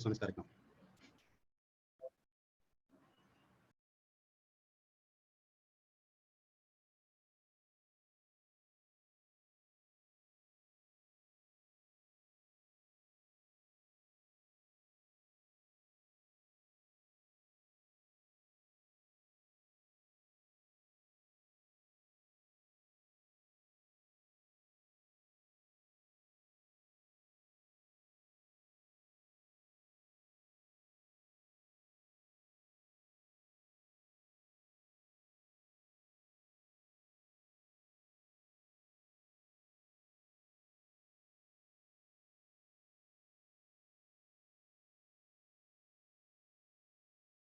on this कार्यक्रम.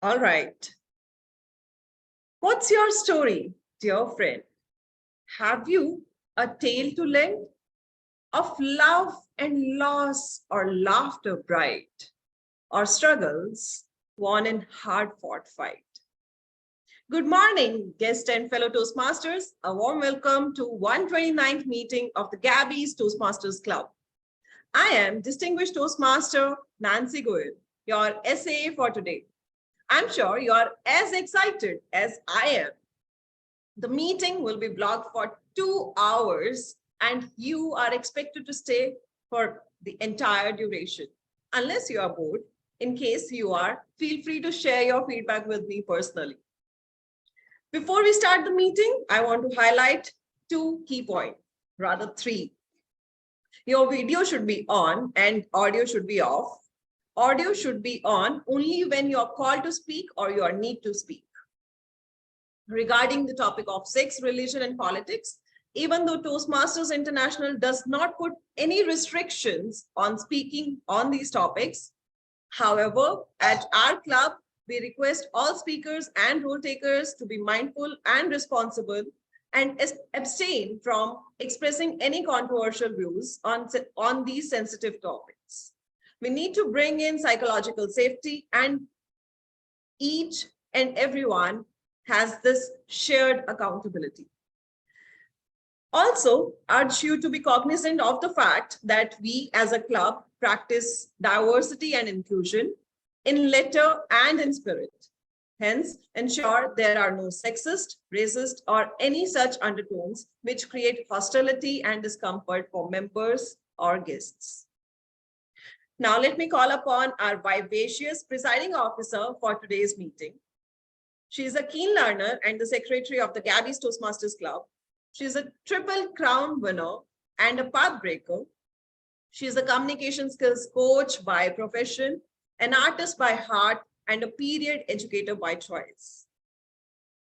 All right. What's your story, dear friend? Have you a tale to lend of love and loss, or laughter bright, or struggles won in hard-fought fight? Good morning, guests and fellow Toastmasters. A warm welcome to 129th meeting of the Gabbys Toastmasters Club. I am distinguished Toastmaster Nancy Goyal, your SA for today. I'm sure you are as excited as I am. The meeting will be blocked for 2 hours and you are expected to stay for the entire duration. Unless you are bored, in case you are, feel free to share your feedback with me personally. Before we start the meeting, I want to highlight 2 key points, rather 3. Your video should be on and audio should be off. Audio should be on only when you are called to speak or you are need to speak. Regarding the topic of sex, religion, and politics, even though Toastmasters International does not put any restrictions on speaking on these topics, however, at our club, we request all speakers and role takers to be mindful and responsible and abstain from expressing any controversial views on these sensitive topics. We need to bring in psychological safety, and each and everyone has this shared accountability. Also, urge you to be cognizant of the fact that we as a club practice diversity and inclusion in letter and in spirit. Hence, ensure there are no sexist, racist, or any such undertones which create hostility and discomfort for members or guests. Now, let me call upon our vivacious presiding officer for today's meeting. She is a keen learner and the secretary of the Gabbys Toastmasters Club. She is a Triple Crown winner and a path breaker. She is a communication skills coach by profession, an artist by heart, and a period educator by choice.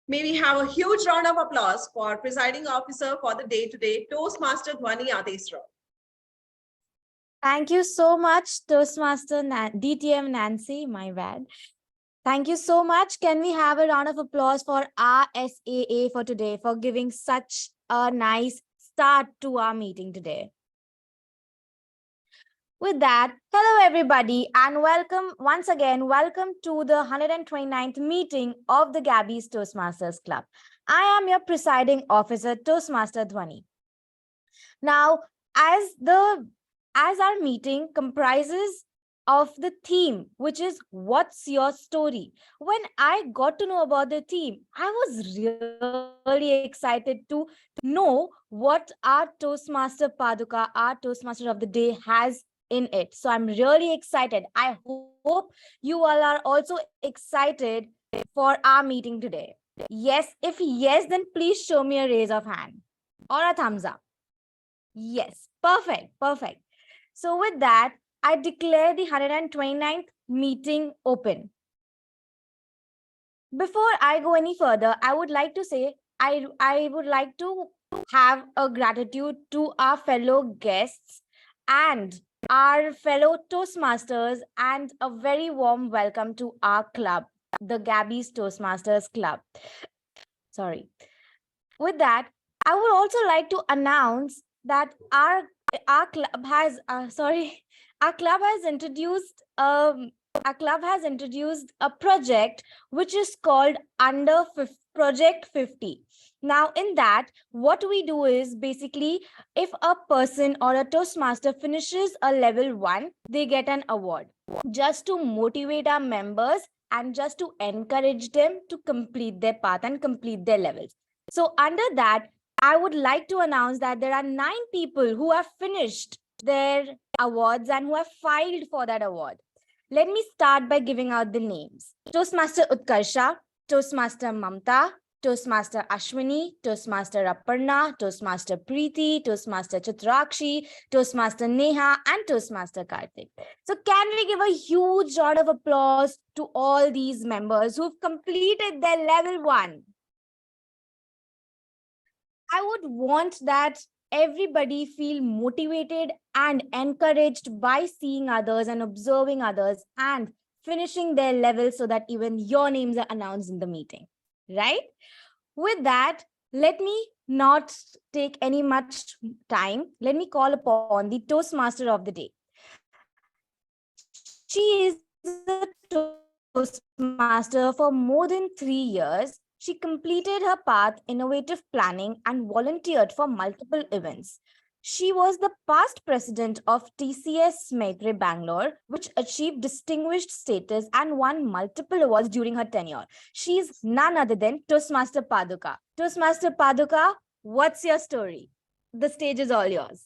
May we have a huge round of applause for presiding officer for the day today, Toastmaster Dhwani Adesra. Thank you so much, Toastmaster DTM Nancy, my bad. Thank you so much. Can we have a round of applause for our SAA for today for giving such a nice start to our meeting today? With that, hello everybody and welcome once again. Welcome to the 129th meeting of the Gabbys Toastmasters Club. I am your presiding officer, Toastmaster Dhwani. Now, as our meeting comprises of the theme, which is what's your story. When I got to know about the theme, I was really excited to know what our Toastmaster Paduka, our Toastmaster of the day, has in it. So I'm really excited. I hope you all are also excited for our meeting today. Yes, if yes, then please show me a raise of hand or a thumbs up. Yes, perfect. So with that, I declare the 129th meeting open. Before I go any further, I would like to say, I would like to have a gratitude to our fellow guests and our fellow Toastmasters and a very warm welcome to our club, the Gabbys Toastmasters Club. Sorry. With that, I would also like to announce that our club has introduced a our club has introduced a project which is called Project 50. Now, in that, what we do is basically if a person or a Toastmaster finishes a level 1, they get an award just to motivate our members and just to encourage them to complete their path and complete their levels. So, under that, I would like to announce that there are 9 people who have finished their awards and who have filed for that award. Let me start by giving out the names. Toastmaster Utkarsha, Toastmaster Mamta, Toastmaster Ashwini, Toastmaster Aparna, Toastmaster Preeti, Toastmaster Chitrakshi, Toastmaster Neha, and Toastmaster Karthik. So can we give a huge round of applause to all these members who've completed their level 1? I would want that everybody feel motivated and encouraged by seeing others and observing others and finishing their level so that even your names are announced in the meeting, right? With that, let me not take any much time. Let me call upon the Toastmaster of the day. She is a Toastmaster for more than 3 years. She completed her path, innovative planning, and volunteered for multiple events. She was the past president of TCS Maitre Bangalore, which achieved distinguished status and won multiple awards during her tenure. She's none other than Toastmaster Paduka. Toastmaster Paduka, what's your story? The stage is all yours.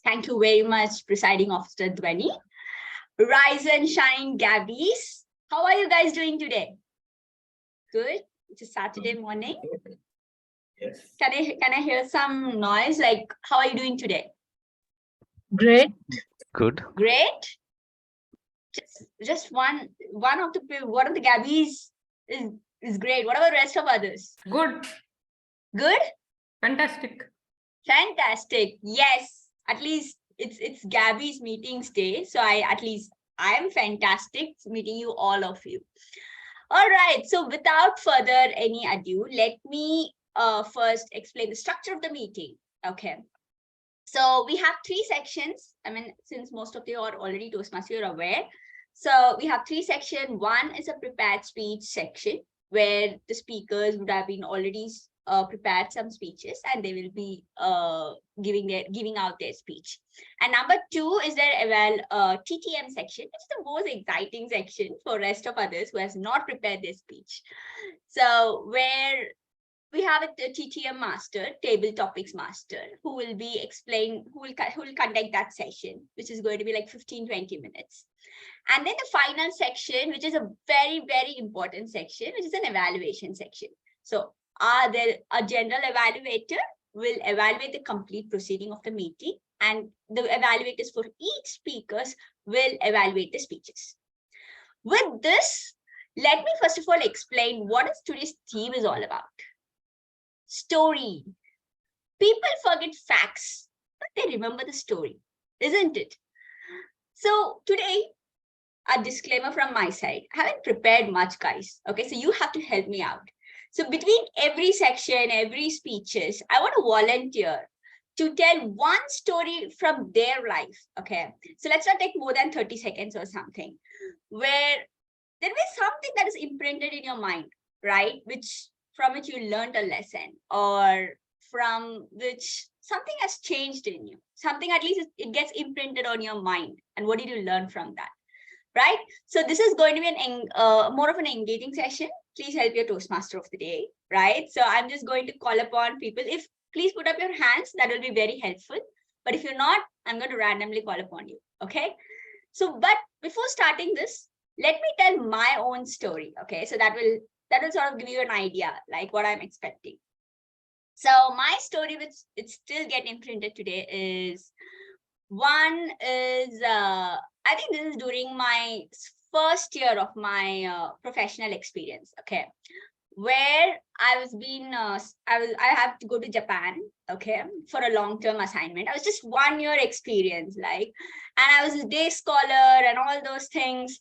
Thank you very much, Presiding Officer Dhwani. Rise and shine, Gabbys. How are you guys doing today? Good. It's a Saturday morning. Yes. Can I hear some noise? Like, how are you doing today? Great. Good. Great. Just one of the Gabbys is great. What about the rest of others? Good. Good. Fantastic. Fantastic. Yes. At least it's Gabby's meetings day. So I am fantastic meeting you, all of you. All right. So without further any ado, let me first explain the structure of the meeting. Okay. So we have 3 sections. I mean, since most of you are already Toastmasters, you're aware. So we have 3 sections. One is a prepared speech section where the speakers would have been already prepared some speeches and they will be giving out their speech. And number 2 is their TTM section, which is the most exciting section for rest of others who has not prepared their speech. So where we have a TTM master, table topics master, who will be who will conduct that session, which is going to be like 15-20 minutes. And then the final section, which is a very, very important section, which is an evaluation section. So a general evaluator will evaluate the complete proceeding of the meeting, and the evaluators for each speakers will evaluate the speeches. With this, let me first of all explain what today's theme is all about. Story. People forget facts, but they remember the story, isn't it? So today, a disclaimer from my side. I haven't prepared much, guys. Okay, so you have to help me out. So between every section, every speeches, I want to volunteer to tell one story from their life. Okay, so let's not take more than 30 seconds or something, where there is something that is imprinted in your mind, right? From which you learned a lesson, or from which something has changed in you. Something, at least it gets imprinted on your mind. And what did you learn from that? Right? So this is going to be more of an engaging session. Please help your Toastmaster of the day, right? So I'm just going to call upon people. Please put up your hands, that will be very helpful. But if you're not, I'm going to randomly call upon you, okay? So, but before starting this, let me tell my own story, okay? So that will sort of give you an idea, like what I'm expecting. So my story, which it still get imprinted today, is I think this is during my first year of my professional experience, okay, where I have to go to Japan, okay, for a long-term assignment. I was just 1 year experience, and I was a day scholar and all those things.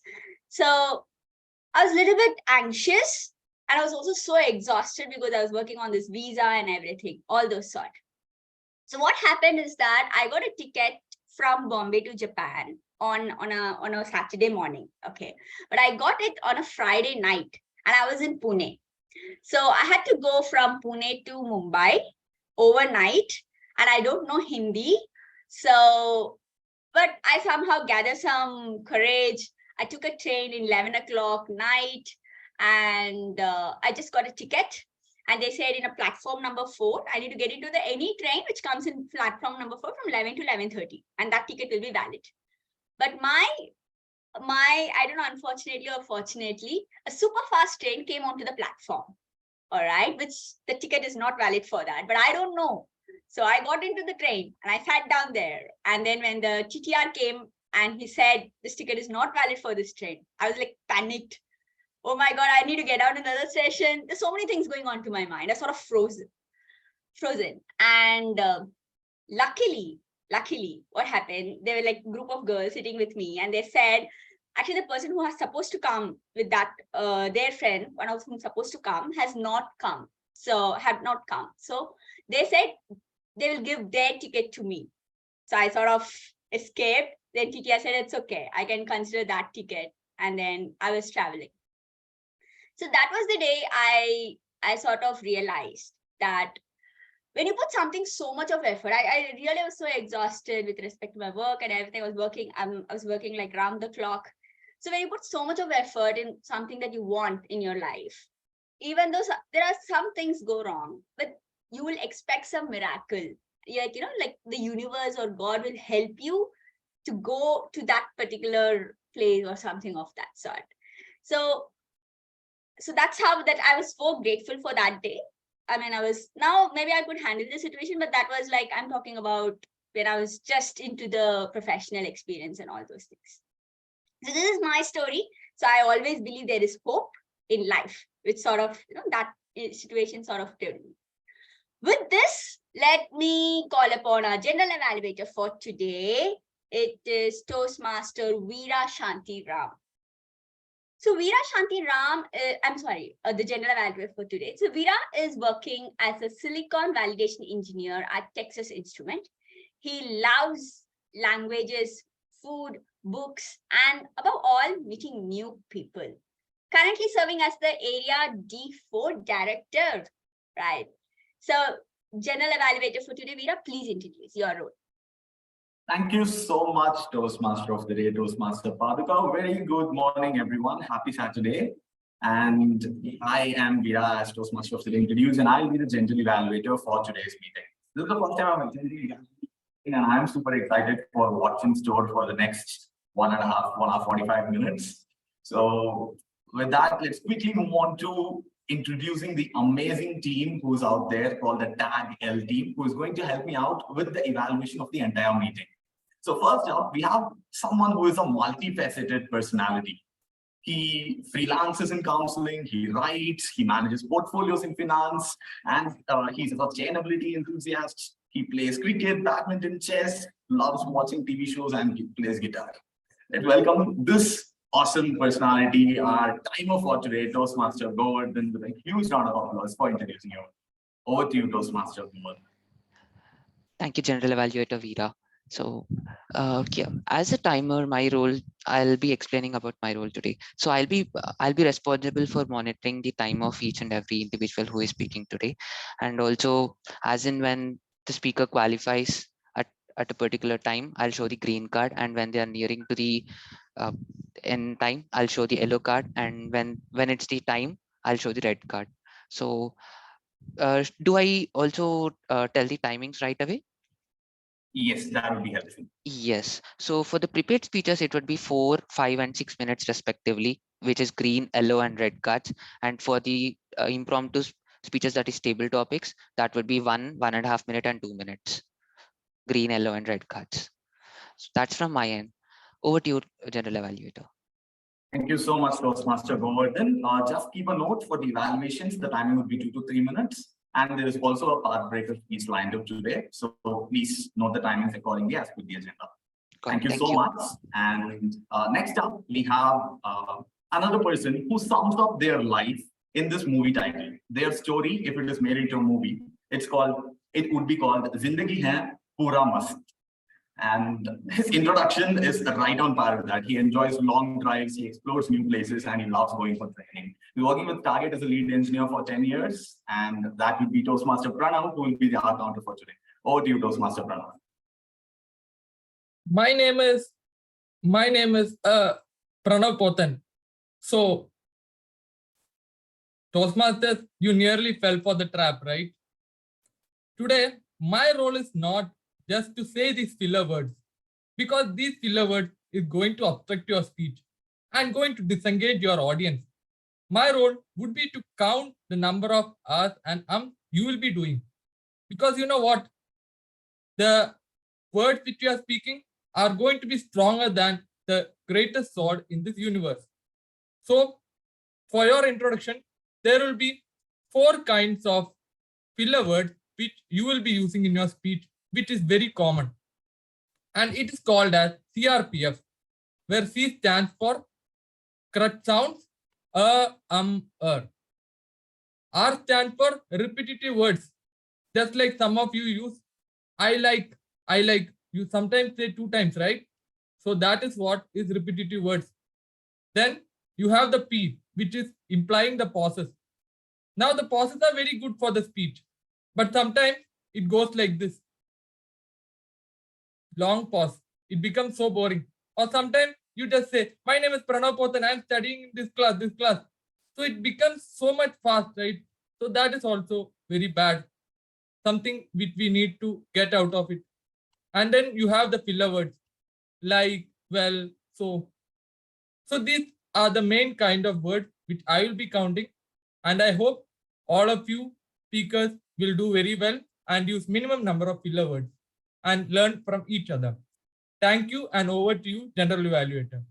So I was a little bit anxious, and I was also so exhausted because I was working on this visa and everything, all those sort. So what happened is that I got a ticket from Bombay to Japan on a Saturday morning. Okay, but I got it on a Friday night, and I was in Pune. So I had to go from Pune to Mumbai overnight, and I don't know Hindi. So, but I somehow gathered some courage. I took a train in 11 o'clock night, and I just got a ticket. And they said in a platform number 4, I need to get into the any train which comes in platform number 4 from 11 to 11:30, and that ticket will be valid. But my I don't know, unfortunately or fortunately, a super fast train came onto the platform. All right, which the ticket is not valid for that, but I don't know. So I got into the train and I sat down there. And then when the TTR came and he said, this ticket is not valid for this train, I was like panicked. Oh my God, I need to get out another station. There's so many things going on to my mind. I sort of frozen. And luckily, what happened, there were like a group of girls sitting with me, and they said, actually, the person who was supposed to come with that, their friend, one of whom supposed to come, has not come. So had not come. So they said they will give their ticket to me. So I sort of escaped. Then TTR said, it's okay, I can consider that ticket. And then I was traveling. So that was the day I sort of realized that when you put something so much of effort, I really was so exhausted with respect to my work and everything. I was working like round the clock. So when you put so much of effort in something that you want in your life, even though there are some things go wrong, but you will expect some miracle. Like, like the universe or God will help you to go to that particular place or something of that sort. So that's how that I was so grateful for that day. I mean, now maybe I could handle the situation, but that was like, I'm talking about when I was just into the professional experience and all those things. So this is my story. So I always believe there is hope in life, which sort of, that situation sort of told me. With this, let me call upon our general evaluator for today. It is Toastmaster Veera Shanti Ram. So Veera Shanti Ram, the general evaluator for today. So Veera is working as a silicon validation engineer at Texas Instrument. He loves languages, food, books, and above all, meeting new people. Currently serving as the Area D4 Director, right? So general evaluator for today, Veera, please introduce your role. Thank you so much, Toastmaster of the Day, Toastmaster Paduka. Very good morning, everyone. Happy Saturday. And I am Veera, as Toastmaster of the Day introduced, and I'll be the general evaluator for today's meeting. This is the first time I'm attending, and I'm super excited for what's in store for the next 1 hour, 45 minutes. So with that, let's quickly move on to introducing the amazing team who's out there called the Tag L team, who is going to help me out with the evaluation of the entire meeting. So first up, we have someone who is a multifaceted personality. He freelances in counseling, he writes, he manages portfolios in finance, and he's a sustainability enthusiast. He plays cricket, badminton, chess, loves watching TV shows, and he plays guitar. Let's welcome this awesome personality, our timer for today, Toastmaster Govardhan, with a huge round of applause for introducing you. Over to you, Toastmaster Govardhan. Thank you, General Evaluator Veera. So, as a timer, my role, I'll be explaining about my role today. So I'll be responsible for monitoring the time of each and every individual who is speaking today, and also as in when the speaker qualifies at a particular time, I'll show the green card, and when they are nearing to the end time, I'll show the yellow card, and when it's the time, I'll show the red card. So, do I also tell the timings right away? Yes, that would be helpful. Yes. So for the prepared speeches, it would be 4, 5, and 6 minutes respectively, which is green, yellow, and red cards. And for the impromptu speeches, that is table topics, that would be 1, 1.5 minutes, and 2 minutes. Green, yellow, and red cards. So that's from my end. Over to you, General Evaluator. Thank you so much, Toastmaster Govardhan. Just keep a note for the evaluations. The timing would be 2 to 3 minutes. And there is also a path breaker piece lined up today. So please note the timings accordingly as with the agenda. Thank you so much. And next up, we have another person who sums up their life in this movie title. Their story, if it is made into a movie, it would be called Zindagi Hai Pura Mast. And his introduction is right on par with that. He enjoys long drives, he explores new places, and he loves going for training. He's working with Target as a lead engineer for 10 years, and that would be Toastmaster Pranav, who will be the art counter for today. Over to you, Toastmaster Pranav. My name is Pranav Potan. So, Toastmasters, you nearly fell for the trap, right? Today, my role is not just to say these filler words, because these filler words is going to obstruct your speech and going to disengage your audience. My role would be to count the number of hours and you will be doing. Because you know what? The words which you are speaking are going to be stronger than the greatest sword in this universe. So, for your introduction, there will be 4 kinds of filler words which you will be using in your speech, which is very common. And it is called as CRPF, where C stands for crutch sounds, R stands for repetitive words. Just like some of you use, I like, you sometimes say 2 times, right? So that is what is repetitive words. Then you have the P, which is implying the pauses. Now the pauses are very good for the speech, but sometimes it goes like this. Long pause. It becomes so boring. Or sometimes you just say, my name is Pranav Potan, I am studying in this class. So it becomes so much fast, right? So that is also very bad. Something which we need to get out of it. And then you have the filler words like, well, so. So these are the main kind of words which I will be counting. And I hope all of you speakers will do very well and use minimum number of filler words and learn from each other. Thank you, and over to you, General Evaluator.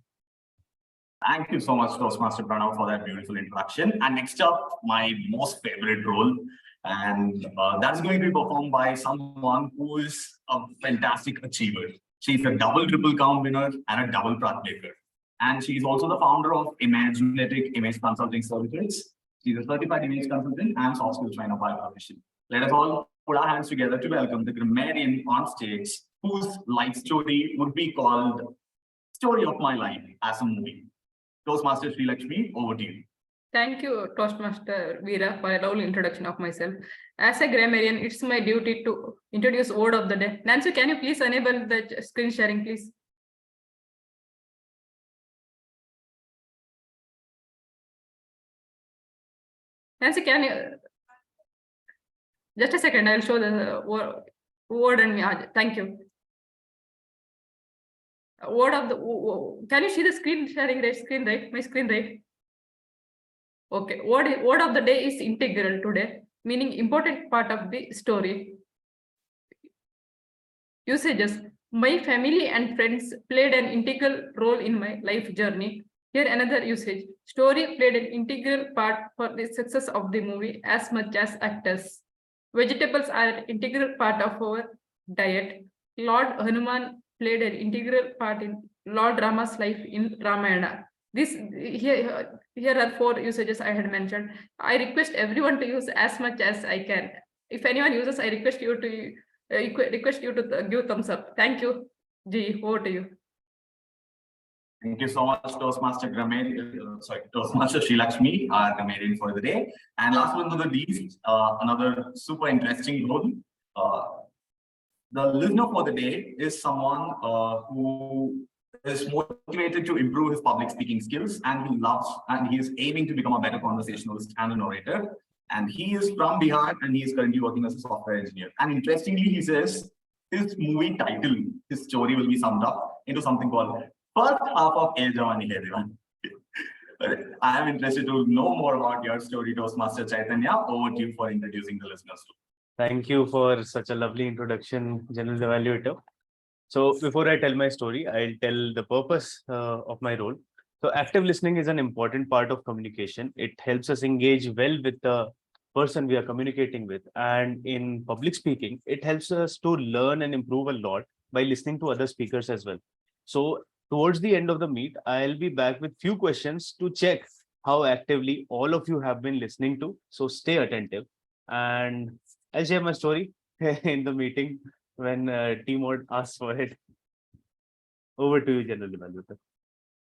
Thank you so much, Toastmaster Pranav, for that beautiful introduction. And next up, my most favorite role, and that's going to be performed by someone who is a fantastic achiever. She's a double triple count winner and a double Prat maker. And she's also the founder of Imaginatic Image Consulting Services. She's a certified image consultant and soft skills trainer by profession. Let us all put our hands together to welcome the grammarian on stage, whose life story would be called Story of My Life as a movie. Toastmaster Sri Lakshmi, over to you. Thank you, Toastmaster Veera, for a lovely introduction of myself. As a grammarian, it's my duty to introduce word of the day. Nancy, can you please enable the screen sharing, please? Nancy, can you? Just a second, I'll show the word and thank you. Word of the, can you see the screen sharing, right? Screen, right? My screen, right? Okay, word of the day is integral today, meaning important part of the story. Usages. My family and friends played an integral role in my life journey. Here another usage. Story played an integral part for the success of the movie as much as actors. Vegetables are an integral part of our diet. Lord Hanuman played an integral part in Lord Rama's life in Ramayana. Here are 4 usages I had mentioned. I request everyone to use as much as I can. If anyone uses, I request you to give thumbs up. Thank you. Ji, over to you. Thank you so much, Toastmaster Toastmaster Sri Lakshmi, our grammarian for the day. And last but not the least, another super interesting role. The listener for the day is someone who is motivated to improve his public speaking skills, and he is aiming to become a better conversationalist and a narrator. And he is from Bihar, and he is currently working as a software engineer. And interestingly, he says his movie title, his story will be summed up into something called First Half of Ye Jawani Hai Diwani. I am interested to know more about your story, Toastmaster Chaitanya. Over to you for introducing the listeners. Thank you for such a lovely introduction, General Evaluator. So before I tell my story, I'll tell the purpose of my role. So active listening is an important part of communication. It helps us engage well with the person we are communicating with. And in public speaking, it helps us to learn and improve a lot by listening to other speakers as well. So towards the end of the meet, I'll be back with few questions to check how actively all of you have been listening to. So stay attentive, and I'll share my story in the meeting when T-Mode asks for it. Over to you, General Evaluator.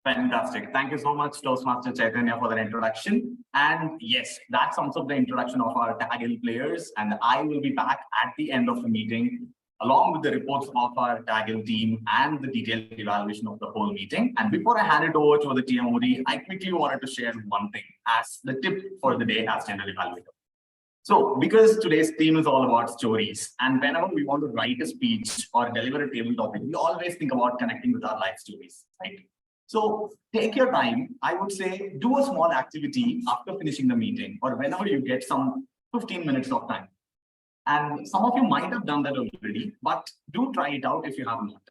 Fantastic. Thank you so much, Toastmaster Chaitanya, for that introduction. And yes, that sums up the introduction of our Taggle players. And I will be back at the end of the meeting, along with the reports of our Taggle team and the detailed evaluation of the whole meeting. And before I hand it over to the TMOD, I quickly wanted to share one thing as the tip for the day as General Evaluator. So, because today's theme is all about stories, and whenever we want to write a speech or deliver a table topic, we always think about connecting with our life stories, right? So take your time. I would say do a small activity after finishing the meeting or whenever you get some 15 minutes of time. And some of you might have done that already, but do try it out if you have not.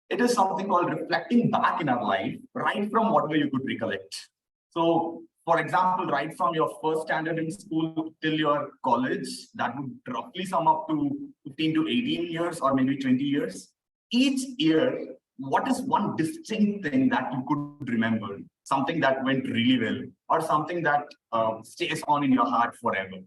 It is something called reflecting back in our life, right from whatever you could recollect. So, for example, right from your first standard in school till your college, that would roughly sum up to 15 to 18 years or maybe 20 years. Each year, what is one distinct thing that you could remember, something that went really well, or something that stays on in your heart forever?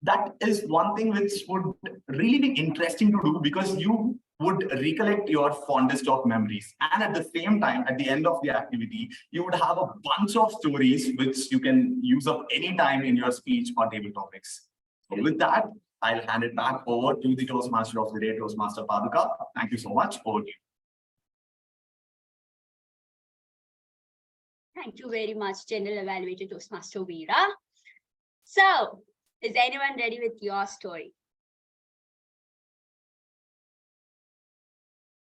That is one thing which would really be interesting to do because you would recollect your fondest of memories. And at the same time, at the end of the activity, you would have a bunch of stories which you can use up anytime in your speech or table topics. So with that, I'll hand it back over to the Toastmaster of the day, Toastmaster Paduka. Thank you so much. Over to you. Thank you very much, General Evaluator Toastmaster Veera. So, is anyone ready with your story?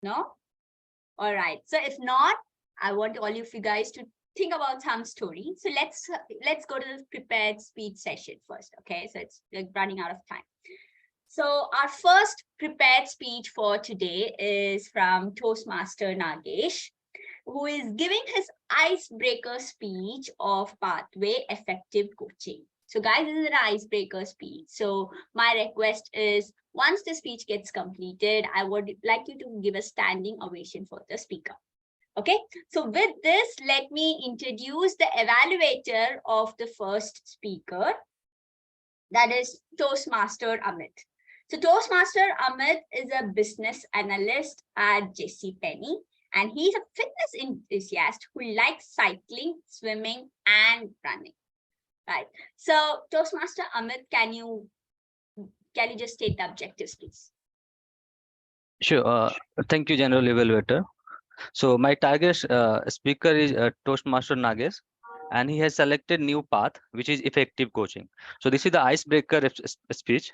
No? All right. So if not, I want all of you guys to think about some story. So let's go to the prepared speech session first. Okay, so it's like running out of time. So our first prepared speech for today is from Toastmaster Nagesh, who is giving his icebreaker speech of Pathway Effective Coaching. So guys, this is an icebreaker speech. So my request is once the speech gets completed, I would like you to give a standing ovation for the speaker. Okay, so with this, let me introduce the evaluator of the first speaker. That is Toastmaster Amit. So Toastmaster Amit is a business analyst at JCPenney, and he's a fitness enthusiast who likes cycling, swimming, and running. Right. So Toastmaster Amit, can you just state the objectives, please? Sure. Thank you, General Evaluator. So my target speaker is Toastmaster Nagesh, and he has selected new path, which is effective coaching. So this is the icebreaker speech.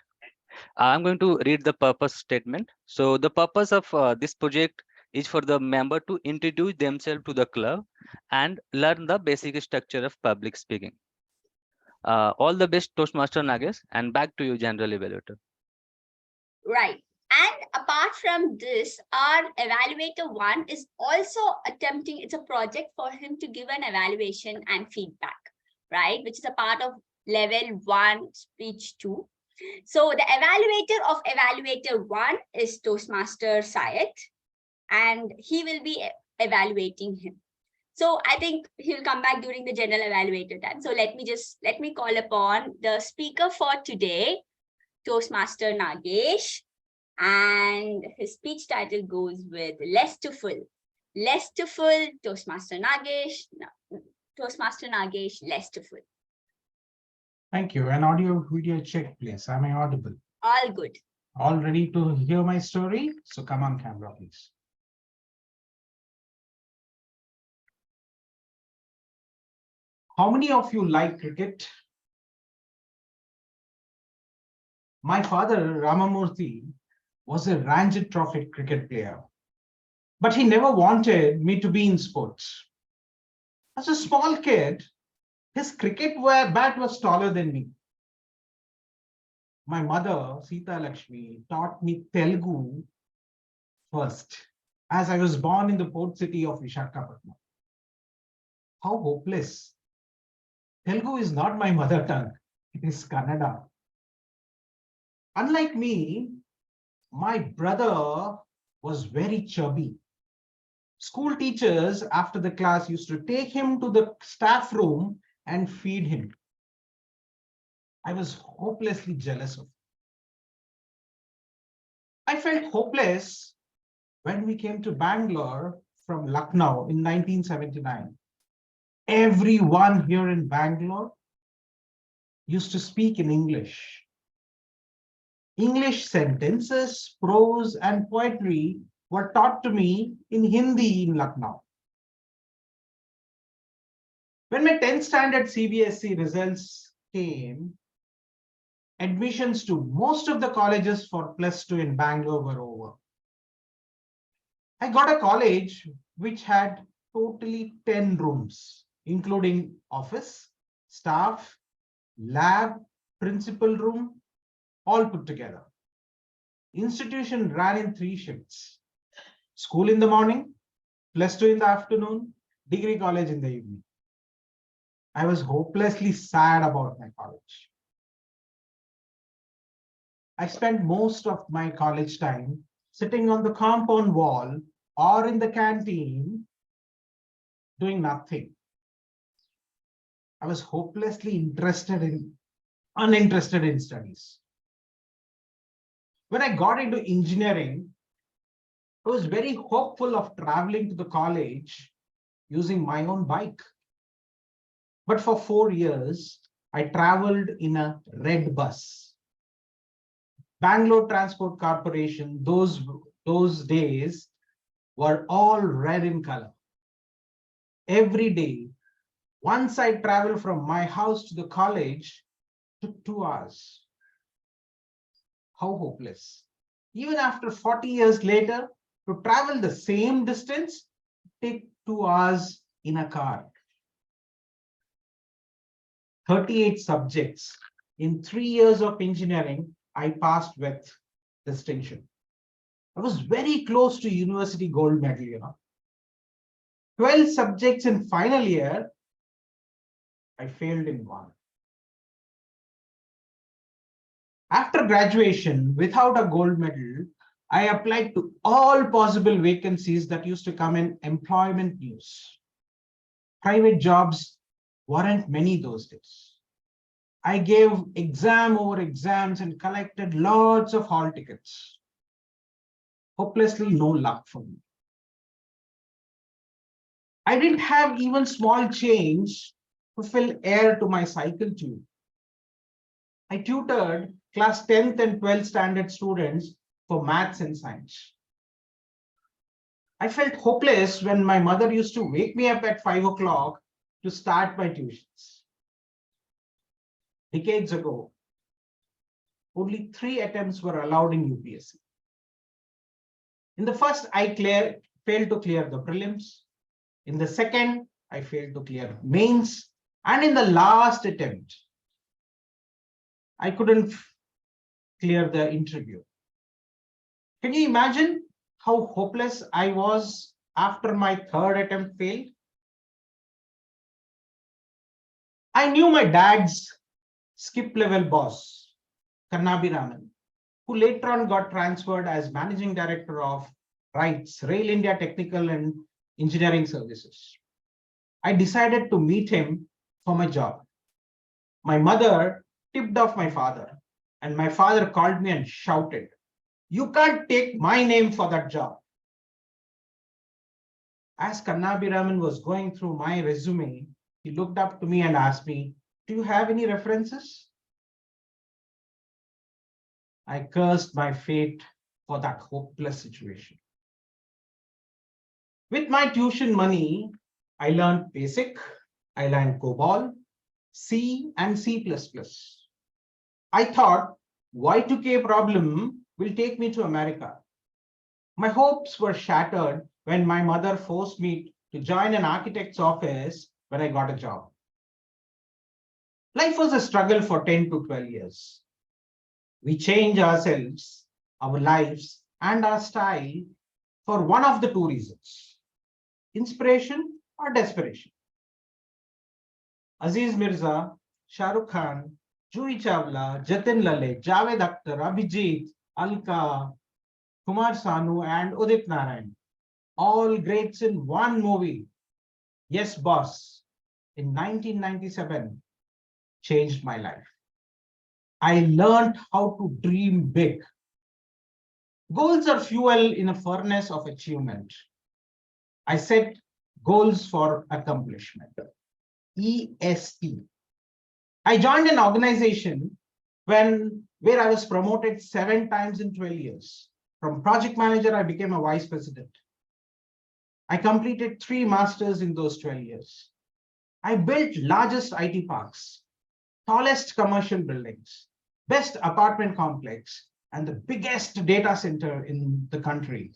I'm going to read the purpose statement. So the purpose of this project is for the member to introduce themselves to the club and learn the basic structure of public speaking. All the best, Toastmaster Nagesh, and back to you, General Evaluator. Right. And apart from this, our evaluator 1 is also attempting, it's a project for him to give an evaluation and feedback, right? Which is a part of level 1 speech 2. So the evaluator of evaluator 1 is Toastmaster Syed, and he will be evaluating him. So I think he'll come back during the general evaluator time. So let me call upon the speaker for today, Toastmaster Nagesh, and his speech title goes with less to full. Less to full, Toastmaster Nagesh, less to full. Thank you. An audio video check, please. Am I audible? All good. All ready to hear my story? So come on camera, please. How many of you like cricket? My father, Ramamurthy, was a Ranji Trophy cricket player, but he never wanted me to be in sports. As a small kid, his cricket bat was taller than me. My mother, Sita Lakshmi, taught me Telugu first, as I was born in the port city of Visakhapatnam. How hopeless. Telugu is not my mother tongue, it is Kannada. Unlike me, my brother was very chubby. School teachers after the class used to take him to the staff room and feed him. I was hopelessly jealous of him. I felt hopeless when we came to Bangalore from Lucknow in 1979, everyone here in Bangalore used to speak in English. English sentences, prose, and poetry were taught to me in Hindi in Lucknow. When my 10th standard CBSE results came, admissions to most of the colleges for +2 in Bangalore were over. I got a college which had totally 10 rooms, including office, staff, lab, principal room, all put together. Institution ran in 3 shifts. School in the morning, +2 in the afternoon, degree college in the evening. I was hopelessly sad about my college. I spent most of my college time sitting on the compound wall or in the canteen doing nothing. I was hopelessly uninterested in studies. When I got into engineering, I was very hopeful of traveling to the college using my own bike. But for 4 years, I traveled in a red bus. Bangalore Transport Corporation, those days were all red in color. Every day, once I traveled from my house to the college, took 2 hours. How hopeless. Even after 40 years later, to travel the same distance, take 2 hours in a car. 38 subjects. In 3 years of engineering, I passed with distinction. I was very close to university gold medal, 12 subjects in final year, I failed in 1. After graduation, without a gold medal, I applied to all possible vacancies that used to come in employment news. Private jobs weren't many those days. I gave exam over exams and collected lots of hall tickets. Hopelessly no luck for me. I didn't have even small change to fill air to my cycle tube. I tutored class 10th and 12th standard students for maths and science. I felt hopeless when my mother used to wake me up at 5 o'clock to start my tuitions. Decades ago, only 3 attempts were allowed in UPSC. In the first, I failed to clear the prelims. In the second, I failed to clear mains. And in the last attempt, I couldn't clear the interview. Can you imagine how hopeless I was after my 3rd attempt failed? I knew my dad's skip level boss, Kannabi Raman, who later on got transferred as managing director of RITES, Rail India Technical and Engineering Services. I decided to meet him for my job. My mother tipped off my father, and my father called me and shouted, "You can't take my name for that job." As Kannabi Raman was going through my resume, he looked up to me and asked me, "Do you have any references?" I cursed my fate for that hopeless situation. With my tuition money, I learned BASIC, I learned COBOL, C and C++. I thought Y2K problem will take me to America. My hopes were shattered when my mother forced me to join an architect's office when I got a job. Life was a struggle for 10 to 12 years. We change ourselves, our lives, and our style for one of the 2 reasons: inspiration or desperation. Aziz Mirza, Shah Rukh Khan, Juhi Chawla, Jatin Lalit, Javed Akhtar, Abhijit, Alka, Kumar Sanu, and Udit Narayan, all greats in one movie, Yes Boss, in 1997, changed my life. I learned how to dream big. Goals are fuel in a furnace of achievement. I set goals for accomplishment. ESP. I joined an organization where I was promoted 7 times in 12 years. From project manager, I became a vice president. I completed 3 masters in those 12 years. I built largest IT parks, tallest commercial buildings, best apartment complex, and the biggest data center in the country.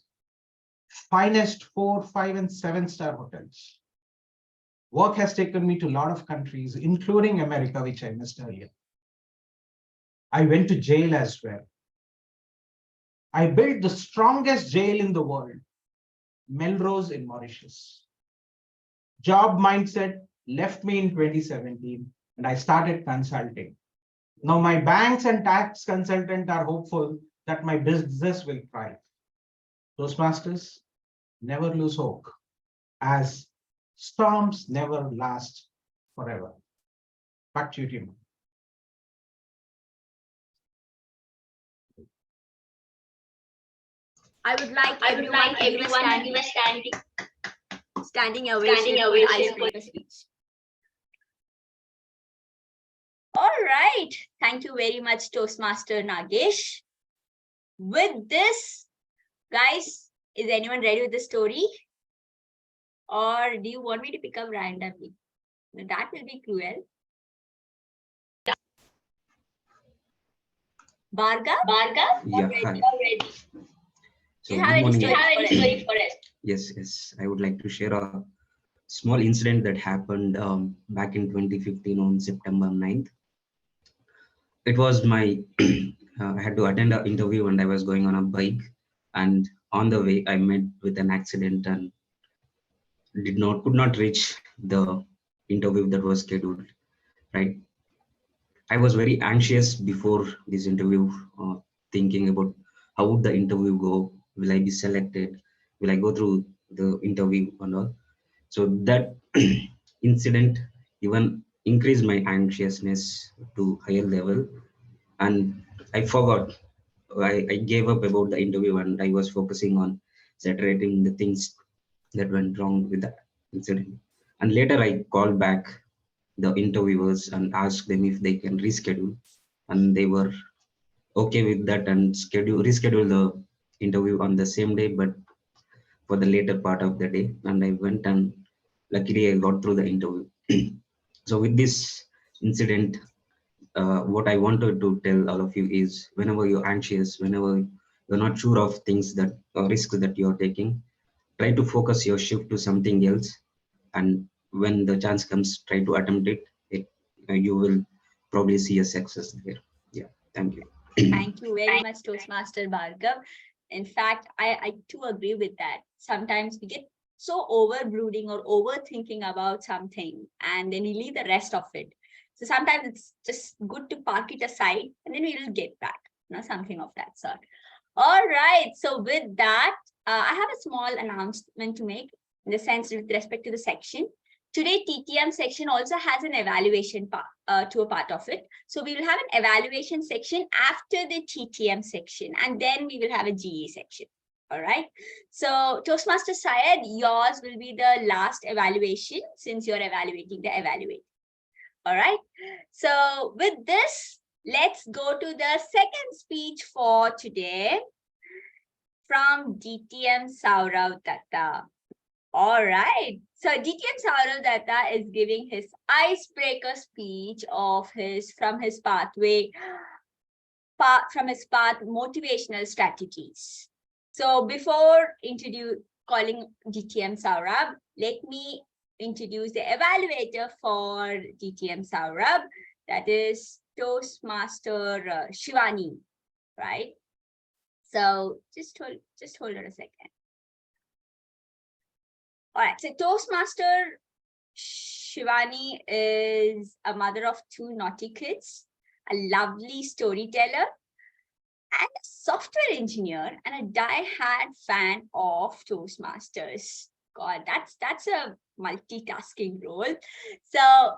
Finest 4, 5, and 7-star hotels. Work has taken me to a lot of countries, including America, which I missed earlier. I went to jail as well. I built the strongest jail in the world, Melrose in Mauritius. Job mindset left me in 2017, and I started consulting. Now my banks and tax consultant are hopeful that my business will thrive. Toastmasters, never lose hope, as storms never last forever. Back to you, Tim. I would like everyone to give a standing ovation for the icebreaker speech. All right. Thank you very much, Toastmaster Nagesh. With this, guys, is anyone ready with the story? Or do you want me to pick up randomly? That will be cruel. Bhargav? Yeah, Already. hi. Do you have any story for us? Yes. I would like to share a small incident that happened back in 2015 on September 9th. It was my, I had to attend an interview and I was going on a bike, and on the way I met with an accident and could not reach the interview that was scheduled, right? I was very anxious before this interview, thinking about how would the interview go? Will I be selected? Will I go through the interview and all? So that incident even increased my anxiousness to higher level, and I forgot. I gave up about the interview and I was focusing on saturating the things that went wrong with the incident. And later I called back the interviewers and asked them if they can reschedule, and they were okay with that and reschedule the interview on the same day, but for the later part of the day. And I went, and luckily I got through the interview. So with this incident, what I wanted to tell all of you is, whenever you're anxious, whenever you're not sure of things that risks that you're taking, try to focus your shift to something else, and when the chance comes, try to attempt it. You will probably see a success there. Yeah, thank you. Thank you very much, Toastmaster Bhargav. In fact, I too agree with that. Sometimes we get so over brooding or overthinking about something, and then we leave the rest of it. So sometimes it's just good to park it aside, and then we will get back, something of that sort. All right. So with that, I have a small announcement to make, in the sense with respect to the section. Today, TTM section also has an evaluation part to a part of it. So we will have an evaluation section after the TTM section, and then we will have a GE section. All right. So Toastmaster Syed, yours will be the last evaluation, since you're evaluating the evaluator. All right. So with this, let's go to the second speech for today from DTM Saurav Datta. All right. So DTM Saurav Datta is giving his icebreaker speech from his path motivational strategies. So before calling DTM Saurav, let me introduce the evaluator for DTM Saurav, that is Toastmaster Shivani, right? So just hold on a second. All right, so Toastmaster Shivani is a mother of 2 naughty kids, a lovely storyteller, and a software engineer, and a die-hard fan of Toastmasters. God, that's a multitasking role. So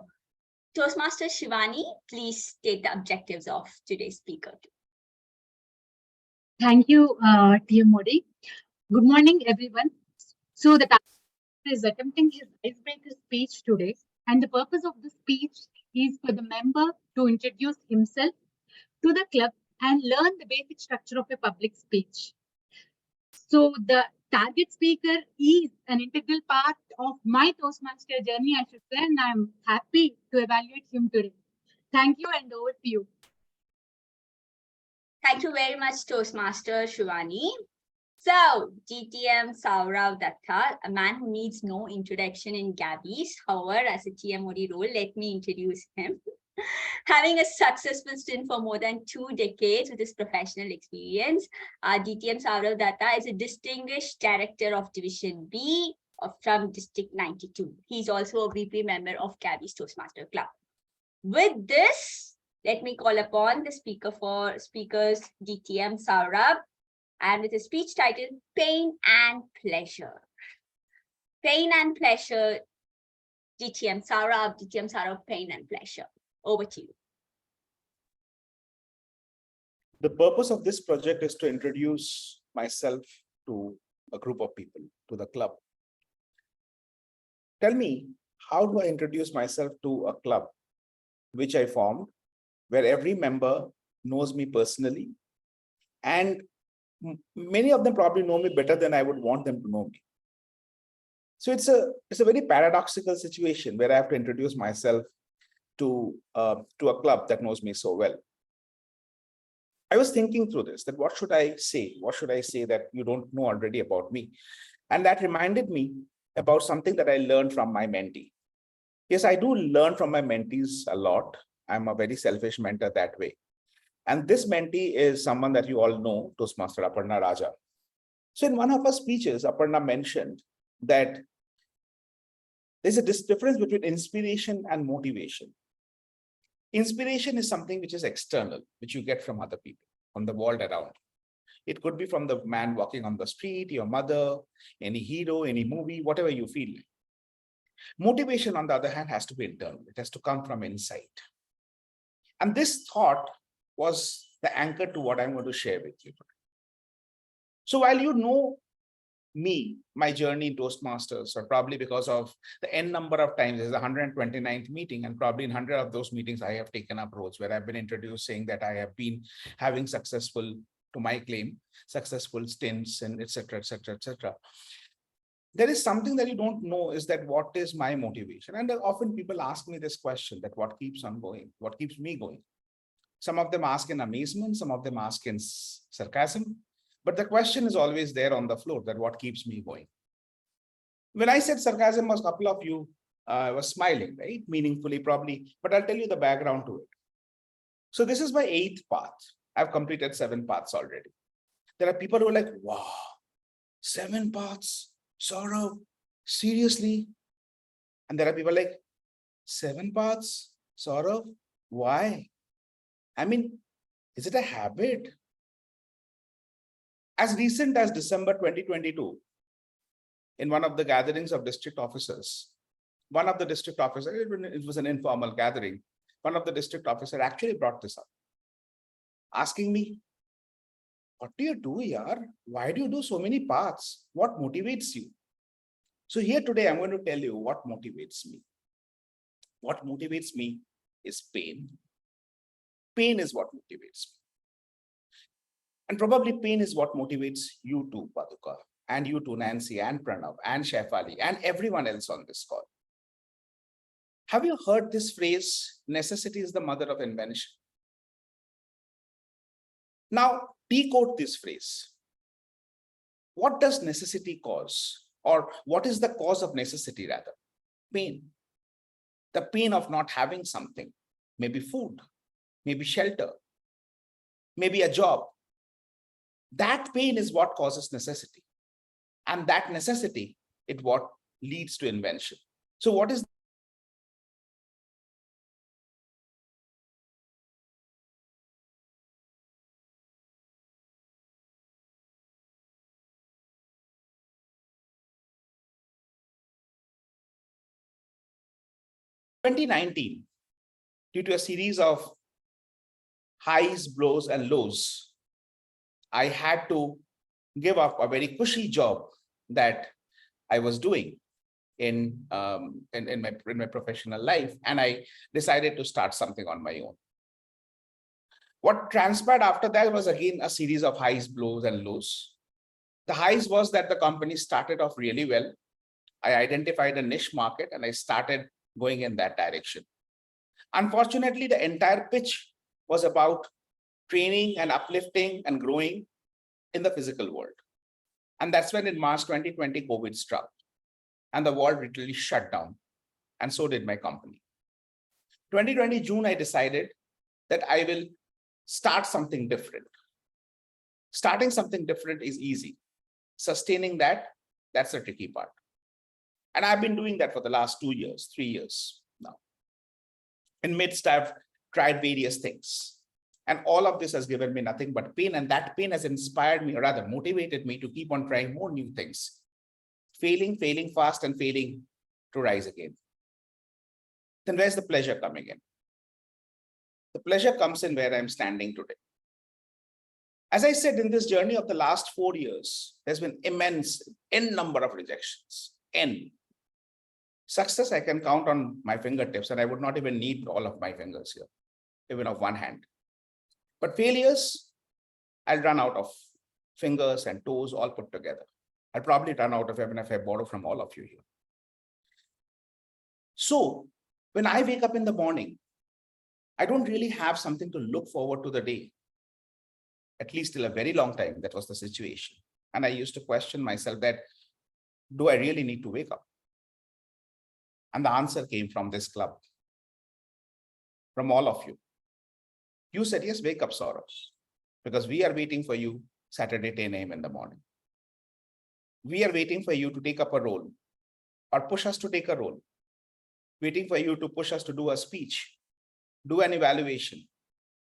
Toastmaster Shivani, please state the objectives of today's speaker. Thank you, TM Modi. Good morning, everyone. So the task is attempting his icebreaker speech today, and the purpose of the speech is for the member to introduce himself to the club and learn the basic structure of a public speech. So the target speaker is an integral part of my Toastmaster journey, I should say, and I'm happy to evaluate him today. Thank you, and over to you. Thank you very much, Toastmaster Shivani. So, GTM Saurav Datta, a man who needs no introduction in Gabbys. However, as a TMOD role, let me introduce him. Having a successful stint for more than 2 decades with his professional experience, DTM Saurav Datta is a distinguished director of Division B from District 92. He's also a VP member of Gabbys Toastmaster Club. With this, let me call upon the speakers DTM Saurabh, and with a speech titled Pain and Pleasure. Pain and Pleasure, DTM Saurabh, Pain and Pleasure. Over to you. The purpose of this project is to introduce myself to a group of people, to the club. Tell me, how do I introduce myself to a club which I formed, where every member knows me personally, and many of them probably know me better than I would want them to know me. So it's a very paradoxical situation where I have to introduce myself to a club that knows me so well. I was thinking through this, that what should I say? What should I say that you don't know already about me? And that reminded me about something that I learned from my mentee. Yes, I do learn from my mentees a lot. I'm a very selfish mentor that way. And this mentee is someone that you all know, Toastmaster Aparna Raja. So in one of her speeches, Aparna mentioned that there's a difference between inspiration and motivation. Inspiration is something which is external, which you get from other people, from the world around. It could be from the man walking on the street, your mother, any hero, any movie, whatever you feel like. Motivation, on the other hand, has to be internal. It has to come from inside. And this thought was the anchor to what I'm going to share with you today. So while you know me, my journey in Toastmasters, or probably because of the n number of times, there's the 129th meeting, and probably in 100 of those meetings, I have taken up roles where I've been introduced saying that I have been having successful, to my claim, successful stints and etc., etc., etc. There is something that you don't know, is that what is my motivation? And often people ask me this question, that what keeps on going? What keeps me going? Some of them ask in amazement, some of them ask in sarcasm. But the question is always there on the floor, that what keeps me going? When I said sarcasm, a couple of you was smiling, right? Meaningfully, probably. But I'll tell you the background to it. So this is my 8th path. I've completed 7 paths already. There are people who are like, wow, 7 paths, Saurav, seriously? And there are people like, 7 paths, Saurav, why? I mean, is it a habit? As recent as December 2022, in one of the gatherings of district officers, one of the district officers, it was an informal gathering, one of the district officers actually brought this up, asking me, what do you do, yaar? Why do you do so many paths? What motivates you? So here today, I'm going to tell you what motivates me. What motivates me is pain. Pain is what motivates me. And probably pain is what motivates you too, Paduka, and you too, Nancy, and Pranav, and Shefali, and everyone else on this call. Have you heard this phrase, necessity is the mother of invention? Now, decode this phrase. What does necessity cause? Or what is the cause of necessity rather? Pain. The pain of not having something, maybe food, maybe shelter, maybe a job. That pain is what causes necessity. And that necessity is what leads to invention. So what is in 2019, due to a series of highs, blows, and lows, I had to give up a very cushy job that I was doing in my professional life, and I decided to start something on my own. What transpired after that was again a series of highs, blows, and lows. The highs was that the company started off really well. I identified a niche market and I started going in that direction. Unfortunately, the entire pitch was about training and uplifting and growing in the physical world. And that's when in March 2020, COVID struck and the world literally shut down. And so did my company. 2020 June, I decided that I will start something different. Starting something different is easy. Sustaining that, that's the tricky part. And I've been doing that for the last 2 years, 3 years now. In midst, I've tried various things. And all of this has given me nothing but pain. And that pain has inspired me, or rather motivated me to keep on trying more new things. Failing fast, and failing to rise again. Then where's the pleasure coming in? The pleasure comes in where I'm standing today. As I said, in this journey of the last 4 years, there's been n number of rejections, n. Success I can count on my fingertips, and I would not even need all of my fingers here, even of one hand. But failures, I'll run out of fingers and toes all put together. I'll probably run out of even if I borrow from all of you here. So when I wake up in the morning, I don't really have something to look forward to the day. At least till a very long time, that was the situation. And I used to question myself that, do I really need to wake up? And the answer came from this club, from all of you. You said, yes, wake up, Saurabh, because we are waiting for you Saturday 10 a.m. in the morning. We are waiting for you to take up a role or push us to take a role, waiting for you to push us to do a speech, do an evaluation,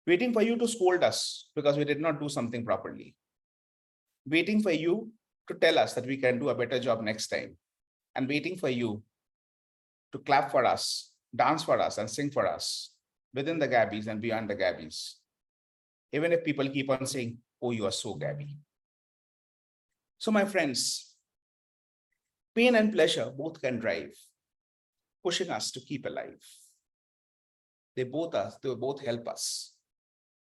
waiting for you to scold us because we did not do something properly, waiting for you to tell us that we can do a better job next time, and waiting for you to clap for us, dance for us, and sing for us within the Gabbys and beyond the Gabbys. Even if people keep on saying, oh, you are so Gabby. So my friends, pain and pleasure both can drive, pushing us to keep alive. They both help us.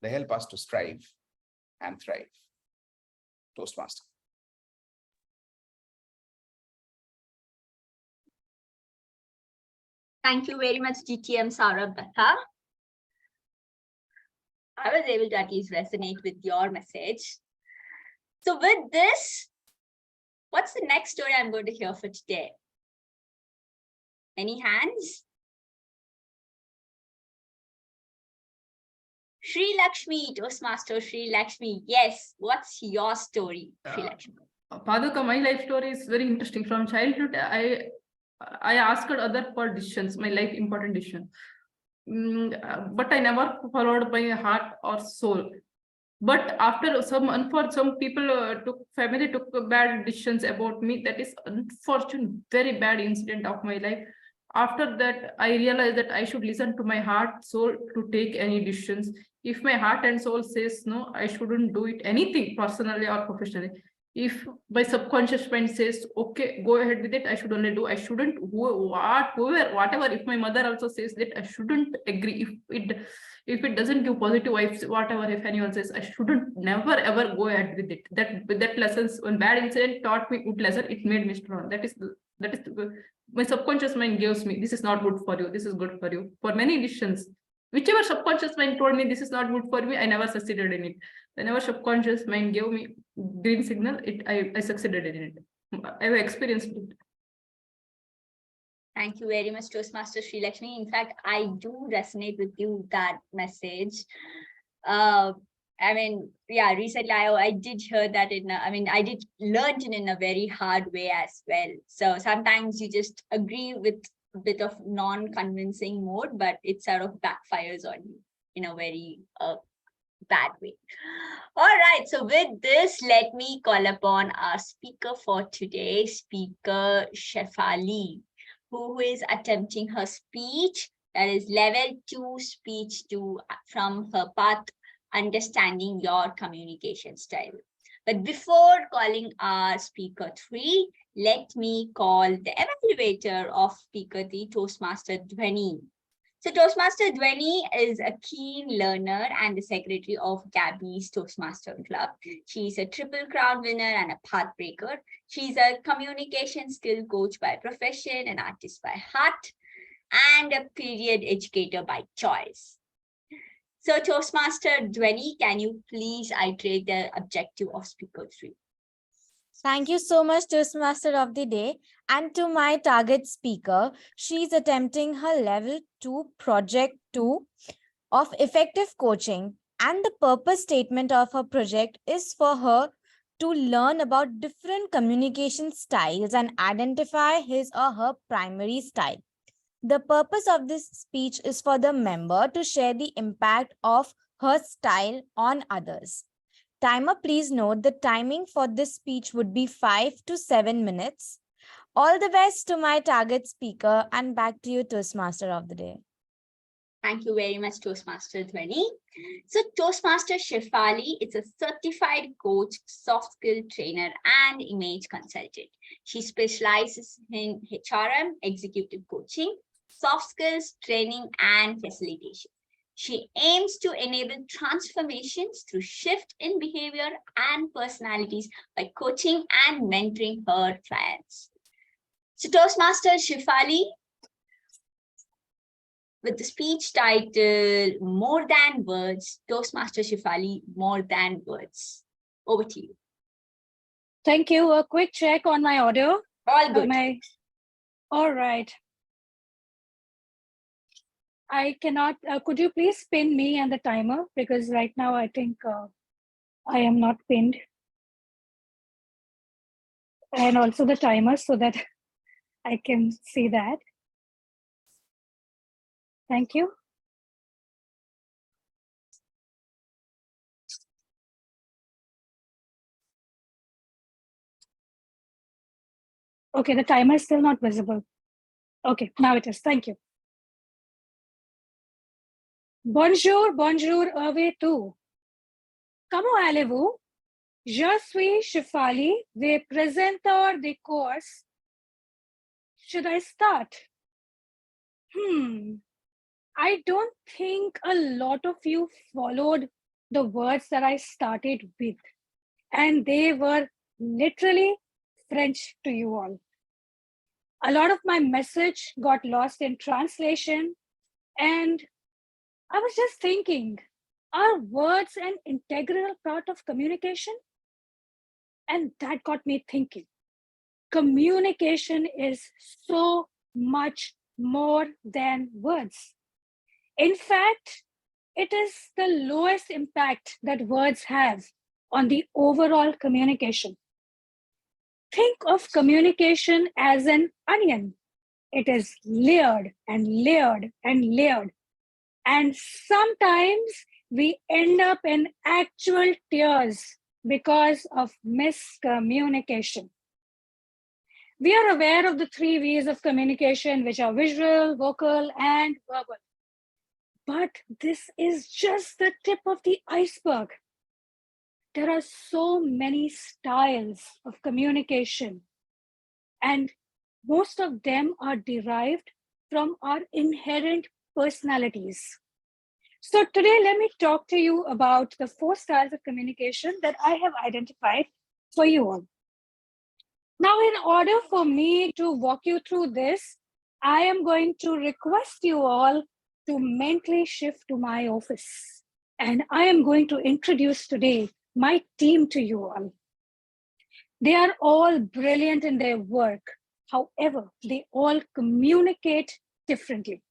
They help us to strive and thrive. Toastmaster. Thank you very much, GTM Saurabh Datta. I was able to at least resonate with your message. So with this, what's the next story I'm going to hear for today? Any hands? Sri Lakshmi, Toastmaster Sri Lakshmi. Yes, what's your story, Sri Lakshmi? Paduka, my life story is very interesting. From childhood, I asked other for decisions, my life important decision. But I never followed my heart or soul. But after some people family took bad decisions about me. That is unfortunate, very bad incident of my life. After that, I realized that I should listen to my heart, soul to take any decisions. If my heart and soul says no, I shouldn't do it, anything personally or professionally. If my subconscious mind says, okay, go ahead with it, I should only do, I shouldn't, whatever. If my mother also says that, I shouldn't agree. If it doesn't give positive vibes, whatever, if anyone says, I shouldn't never ever go ahead with it. That lessons, when bad incident taught me good lesson, it made me strong. That is my subconscious mind gives me, this is not good for you, this is good for you. For many decisions, whichever subconscious mind told me this is not good for me, I never succeeded in it. Whenever subconscious mind gave me green signal, I succeeded in it. I have experienced it. Thank you very much, Toastmaster Sri Lakshmi. In fact, I do resonate with you, that message. I mean, yeah, recently I did hear that I did learn it in a very hard way as well. So sometimes you just agree with a bit of non-convincing mode, but it sort of backfires on you in a very bad way. All right, so with this, let me call upon our speaker for today, Speaker Shefali, who is attempting her speech, that is level 2 speech 2 from her path understanding your communication style. But before calling our speaker 3, let me call the evaluator of speaker 3, Toastmaster Dhwani. So Toastmaster Dhwani is a keen learner and the secretary of Gabbys Toastmaster Club. She's a Triple Crown winner and a pathbreaker. She's a communication skill coach by profession, an artist by heart, and a period educator by choice. So Toastmaster Dhwani, can you please iterate the objective of speaker 3? Thank you so much, Toastmaster of the Day. And to my target speaker, she's attempting her level 2 project 2 of effective coaching. And the purpose statement of her project is for her to learn about different communication styles and identify his or her primary style. The purpose of this speech is for the member to share the impact of her style on others. Timer, please note the timing for this speech would be 5 to 7 minutes. All the best to my target speaker, and back to you, Toastmaster of the Day. Thank you very much, Toastmaster Dhwani. So Toastmaster Shefali is a certified coach, soft skill trainer, and image consultant. She specializes in HRM, executive coaching, soft skills, training, and facilitation. She aims to enable transformations through shift in behavior and personalities by coaching and mentoring her clients. So Toastmaster Shefali, with the speech title, More Than Words, Toastmaster Shefali, More Than Words. Over to you. Thank you. A quick check on my audio. All good. All right. I cannot, could you please pin me and the timer? Because right now I think I am not pinned. And also the timer so that I can see that. Thank you. Okay, the timer is still not visible. Okay, now it is. Thank you. Bonjour, bonjour, tout. Comment allez-vous? Je suis Shefali, the presenter the course. Should I start? I don't think a lot of you followed the words that I started with, and they were literally French to you all. A lot of my message got lost in translation, and I was just thinking, are words an integral part of communication? And that got me thinking. Communication is so much more than words. In fact, it is the lowest impact that words have on the overall communication. Think of communication as an onion. It is layered and layered and layered. And sometimes we end up in actual tears because of miscommunication. We are aware of the 3 V's of communication, which are visual, vocal, and verbal. But this is just the tip of the iceberg. There are so many styles of communication, and most of them are derived from our inherent personalities. So today, let me talk to you about the 4 styles of communication that I have identified for you all. Now, in order for me to walk you through this, I am going to request you all to mentally shift to my office. And I am going to introduce today my team to you all. They are all brilliant in their work. However, they all communicate differently.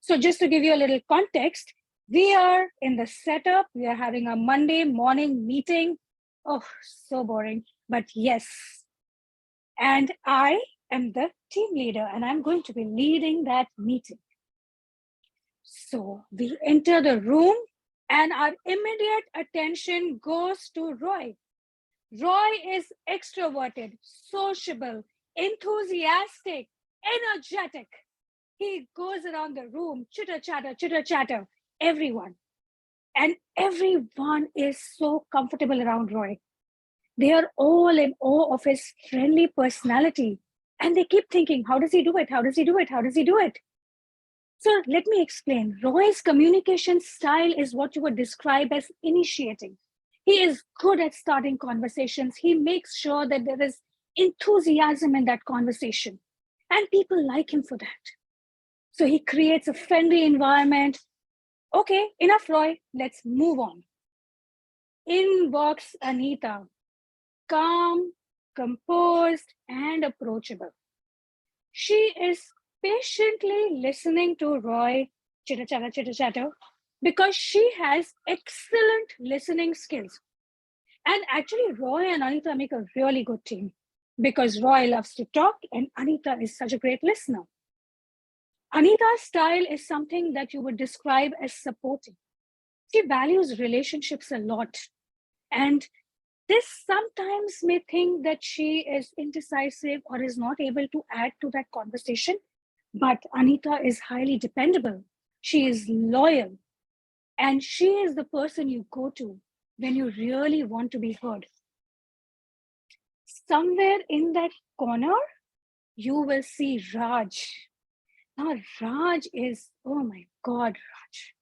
So just to give you a little context, we are in the setup. We are having a Monday morning meeting. Oh, so boring, but yes. And I am the team leader, and I'm going to be leading that meeting. So we enter the room, and our immediate attention goes to Roy. Roy is extroverted, sociable, enthusiastic, energetic. He goes around the room, chitter chatter, everyone. And everyone is so comfortable around Roy. They are all in awe of his friendly personality. And they keep thinking, how does he do it? How does he do it? How does he do it? So let me explain. Roy's communication style is what you would describe as initiating. He is good at starting conversations. He makes sure that there is enthusiasm in that conversation. And people like him for that. So he creates a friendly environment. Okay, enough, Roy. Let's move on. In walks Anita, calm, composed, and approachable. She is patiently listening to Roy chitter chatter because she has excellent listening skills. And actually, Roy and Anita make a really good team because Roy loves to talk and Anita is such a great listener. Anita's style is something that you would describe as supporting. She values relationships a lot. And this sometimes may think that she is indecisive or is not able to add to that conversation. But Anita is highly dependable. She is loyal. And she is the person you go to when you really want to be heard. Somewhere in that corner, you will see Raj. Now, Raj is, oh my God, Raj.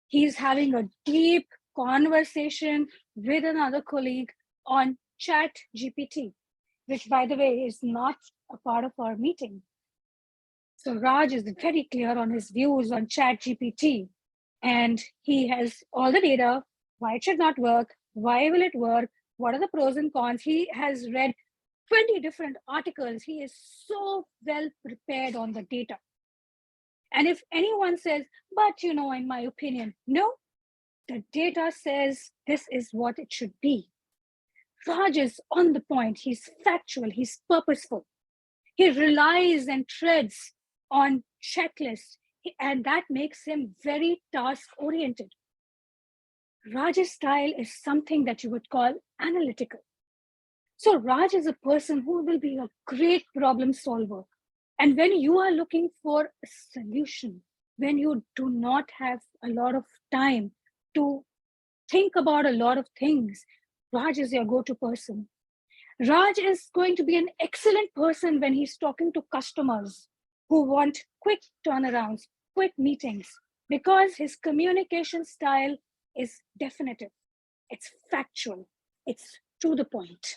He's having a deep conversation with another colleague on Chat GPT, which, by the way, is not a part of our meeting. So Raj is very clear on his views on Chat GPT, and he has all the data, why it should not work, why will it work, what are the pros and cons. He has read 20 different articles. He is so well prepared on the data. And if anyone says, but in my opinion, no, the data says this is what it should be. Raj is on the point. He's factual. He's purposeful. He relies and treads on checklists, and that makes him very task-oriented. Raj's style is something that you would call analytical. So Raj is a person who will be a great problem solver. And when you are looking for a solution, when you do not have a lot of time to think about a lot of things, Raj is your go-to person. Raj is going to be an excellent person when he's talking to customers who want quick turnarounds, quick meetings, because his communication style is definitive. It's factual. It's to the point.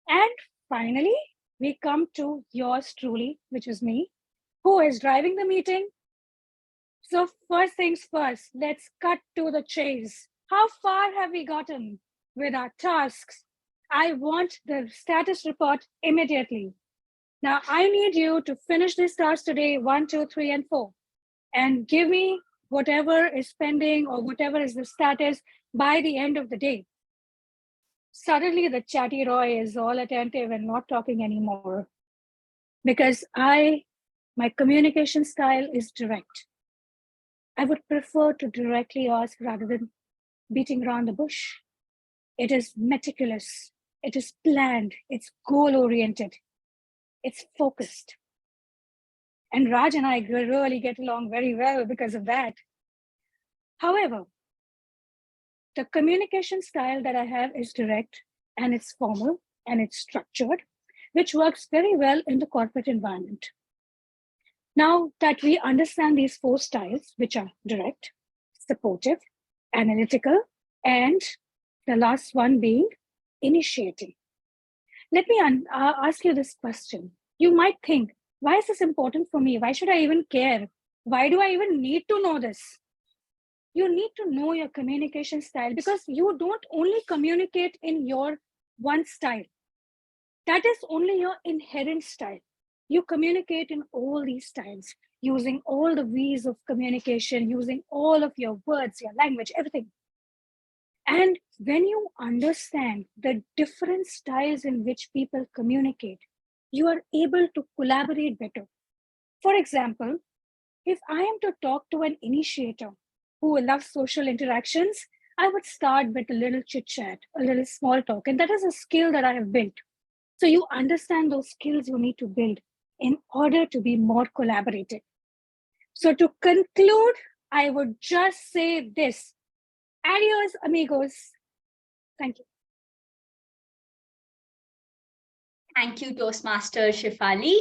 And finally, we come to yours truly, which is me, who is driving the meeting. So first things first, let's cut to the chase. How far have we gotten with our tasks? I want the status report immediately. Now I need you to finish this task today, 1, 2, 3, and 4, and give me whatever is pending or whatever is the status by the end of the day. Suddenly the chatty Roy is all attentive and not talking anymore because my communication style is direct. I would prefer to directly ask rather than beating around the bush. It is meticulous. It is planned. It's goal-oriented. It's focused. And Raj and I really get along very well because of that. However, the communication style that I have is direct and it's formal and it's structured, which works very well in the corporate environment. Now that we understand these 4 styles, which are direct, supportive, analytical, and the last one being initiating. Let me ask you this question. You might think, why is this important for me? Why should I even care? Why do I even need to know this? You need to know your communication style because you don't only communicate in your one style. That is only your inherent style. You communicate in all these styles, using all the V's of communication, using all of your words, your language, everything. And when you understand the different styles in which people communicate, you are able to collaborate better. For example, if I am to talk to an initiator who loves social interactions, I would start with a little chit chat, a little small talk. And that is a skill that I have built. So you understand those skills you need to build in order to be more collaborative. So to conclude I would just say this. Adios, amigos. Thank you. Thank you, Toastmaster Shifali.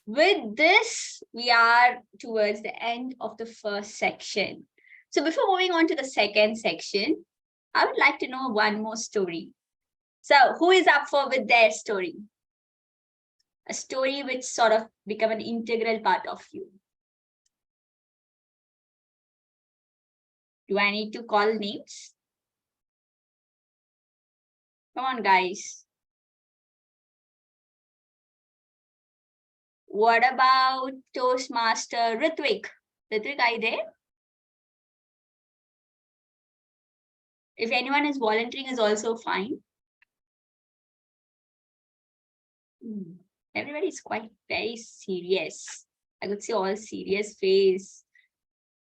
With this, we are towards the end of the first section. So before moving on to the second section, I would like to know one more story. So who is up for with their story? A story which sort of become an integral part of you. Do I need to call names? Come on, guys. What about Toastmaster Ritwik? Ritwik, are you there? If anyone is volunteering is also fine. Everybody is quite very serious. I could see all serious face.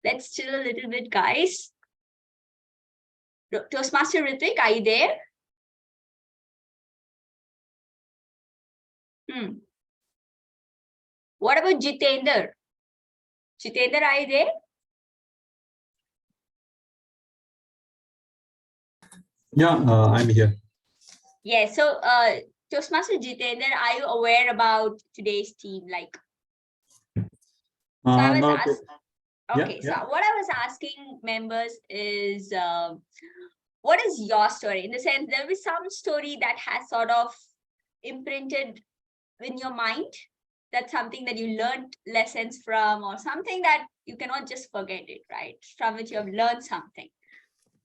Let's chill a little bit, guys. Toastmaster Ritwik, are you there? What about Jitender? Jitender, are you there? Yeah, I'm here. Yeah, so Toastmaster Jitender, are you aware about today's theme? Like, so I was Not, okay, so what I was asking members is, what is your story? In the sense, there will be some story that has sort of imprinted in your mind. That's something that you learned lessons from, or something that you cannot just forget it, right? From which you have learned something.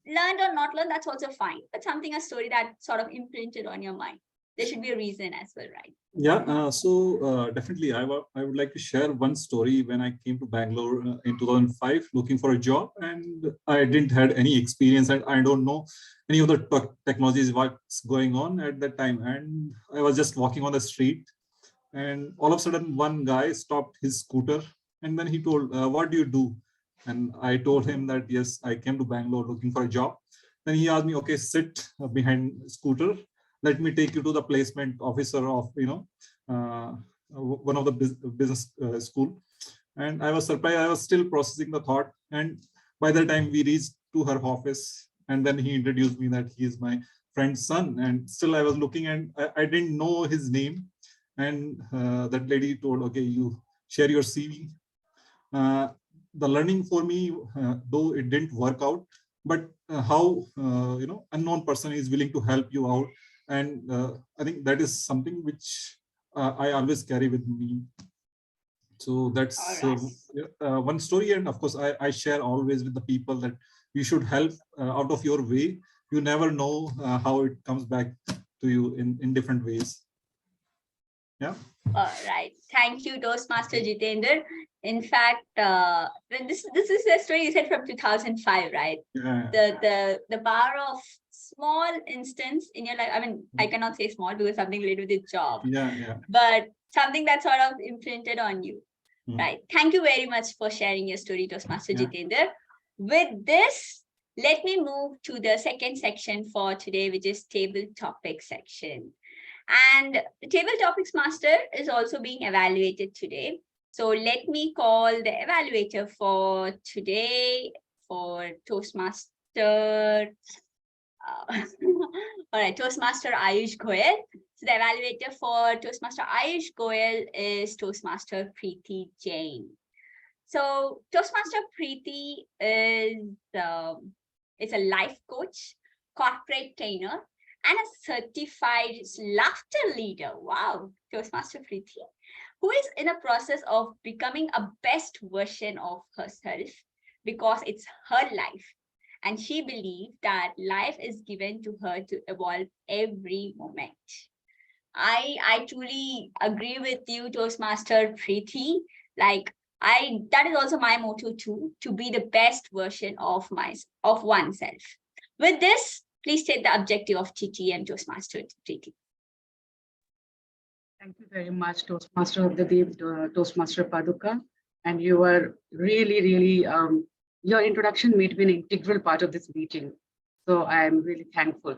Learned or not learned, that's also fine. But something, a story that sort of imprinted on your mind. There should be a reason as well, right? Yeah, so definitely I would like to share one story when I came to Bangalore in 2005 looking for a job, and I didn't had any experience and I don't know any of the technologies what's going on at that time. And I was just walking on the street, and all of a sudden one guy stopped his scooter, and then he told, what do you do? And I told him that, yes, I came to Bangalore looking for a job. Then he asked me, okay, sit behind scooter. Let me take you to the placement officer of, one of the business school. And I was surprised. I was still processing the thought. And by the time we reached to her office, and then he introduced me that he is my friend's son. And still I was looking, and I didn't know his name. And that lady told, okay, you share your CV. The learning for me, though it didn't work out, but how unknown person is willing to help you out, and I think that is something which I always carry with me. So that's one story, and of course I share always with the people that you should help out of your way. You never know how it comes back to you in different ways. Yeah. All right. Thank you, Toastmaster Jitender. In fact, this is a story you said from 2005, right? Yeah. The power of small instance in your life. I mean, I cannot say small because something related with the job. Yeah. But something that sort of imprinted on you, right? Thank you very much for sharing your story, Toastmaster Jitender. With this, let me move to the second section for today, which is table topic section. And the table topics master is also being evaluated today. So let me call the evaluator for today for Toastmaster. All right, Toastmaster Ayush Goyal. So the evaluator for Toastmaster Ayush Goyal is Toastmaster Preeti Jain. So Toastmaster Preeti is a life coach, corporate trainer, and a certified laughter leader. Wow, Toastmaster Preeti, who is in a process of becoming a best version of herself because it's her life. And she believes that life is given to her to evolve every moment. I truly agree with you, Toastmaster Preeti. That is also my motto too, to be the best version of oneself. With this, please state the objective of TT and Toastmaster Preeti. Thank you very much, Toastmaster of the day, Toastmaster Paduka. And you are really, your introduction made me an integral part of this meeting. So I'm really thankful.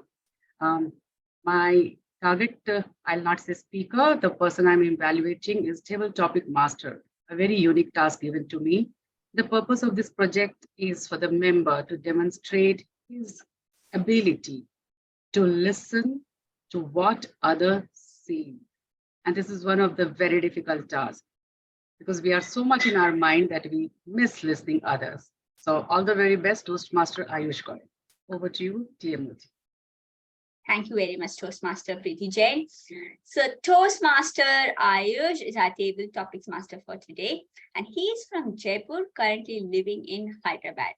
My target, I'll not say speaker, the person I'm evaluating is table topic master, a very unique task given to me. The purpose of this project is for the member to demonstrate his ability to listen to what others say. And this is one of the very difficult tasks because we are so much in our mind that we miss listening others. So all the very best, Toastmaster Ayush Goyal. Over to you, TM. Thank you very much, Toastmaster Preeti Jain. So Toastmaster Ayush is our table topics master for today, and he is from Jaipur, currently living in Hyderabad.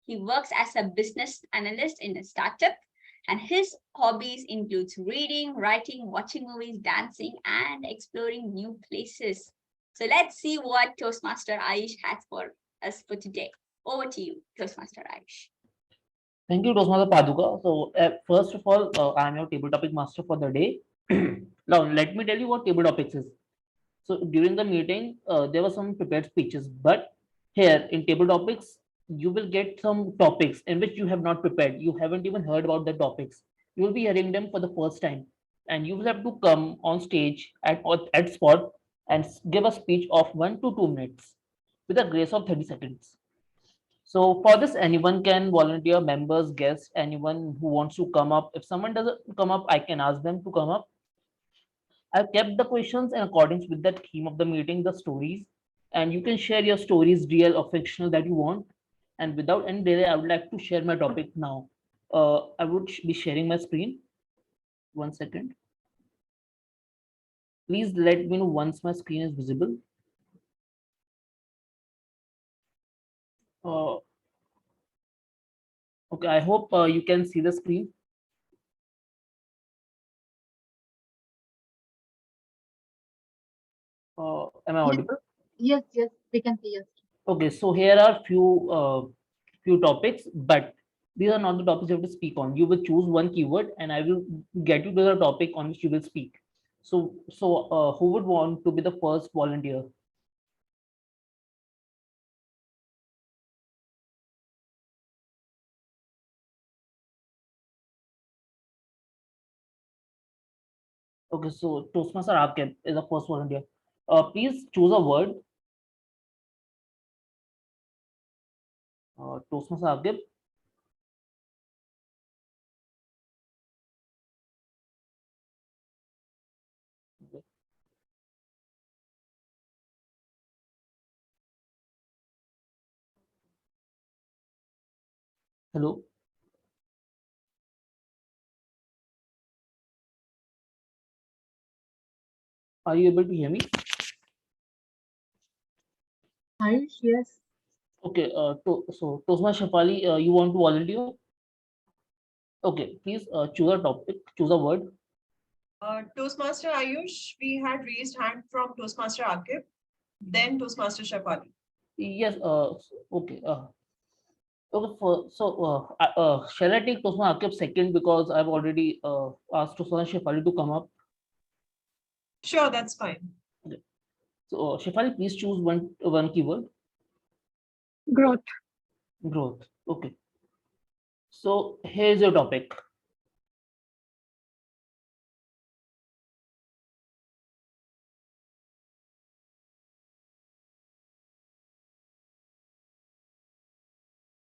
He works as a business analyst in a startup, and his hobbies includes reading, writing, watching movies, dancing, and exploring new places. So let's see what Toastmaster Ayush has for us for today. Over to you, Toastmaster Ayush. Thank you, Toastmaster Paduka. So, first of all, I am your table topic master for the day. Now, let me tell you what table topics is. So, during the meeting, there were some prepared speeches, but here in table topics, you will get some topics in which you have not prepared. You haven't even heard about the topics. You will be hearing them for the first time, and you will have to come on stage at spot and give a speech of 1 to 2 minutes with a grace of 30 seconds. So for this, anyone can volunteer, members, guests, anyone who wants to come up. If someone doesn't come up, I can ask them to come up. I've kept the questions in accordance with the theme of the meeting, the stories, and you can share your stories, real or fictional, that you want. And without any delay, I would like to share my topic now. I would be sharing my screen. 1 second. Please let me know once my screen is visible. Uh, okay, I hope you can see the screen. Am I audible? Yes, we can see yes. Okay, so here are few topics, but these are not the topics you have to speak on. You will choose one keyword, and I will get you to the topic on which you will speak. So who would want to be the first volunteer? Okay, so Toastmaster Akib is the first volunteer. Please choose a word. Toastmaster Akib. Hello. Are you able to hear me? Ayush, yes. Okay. So Toastmaster Shafali, you want to volunteer? Okay. Please choose a topic. Choose a word. Toastmaster Ayush, we had raised hand from Toastmaster Akib, then Toastmaster Shafali. Yes. Okay. Okay. Shall I take Toastmaster Akib second because I've already asked Toastmaster Shafali to come up. Sure, that's fine. Okay. So Shafali, please choose one keyword. Growth. Growth. Okay. So here's your topic.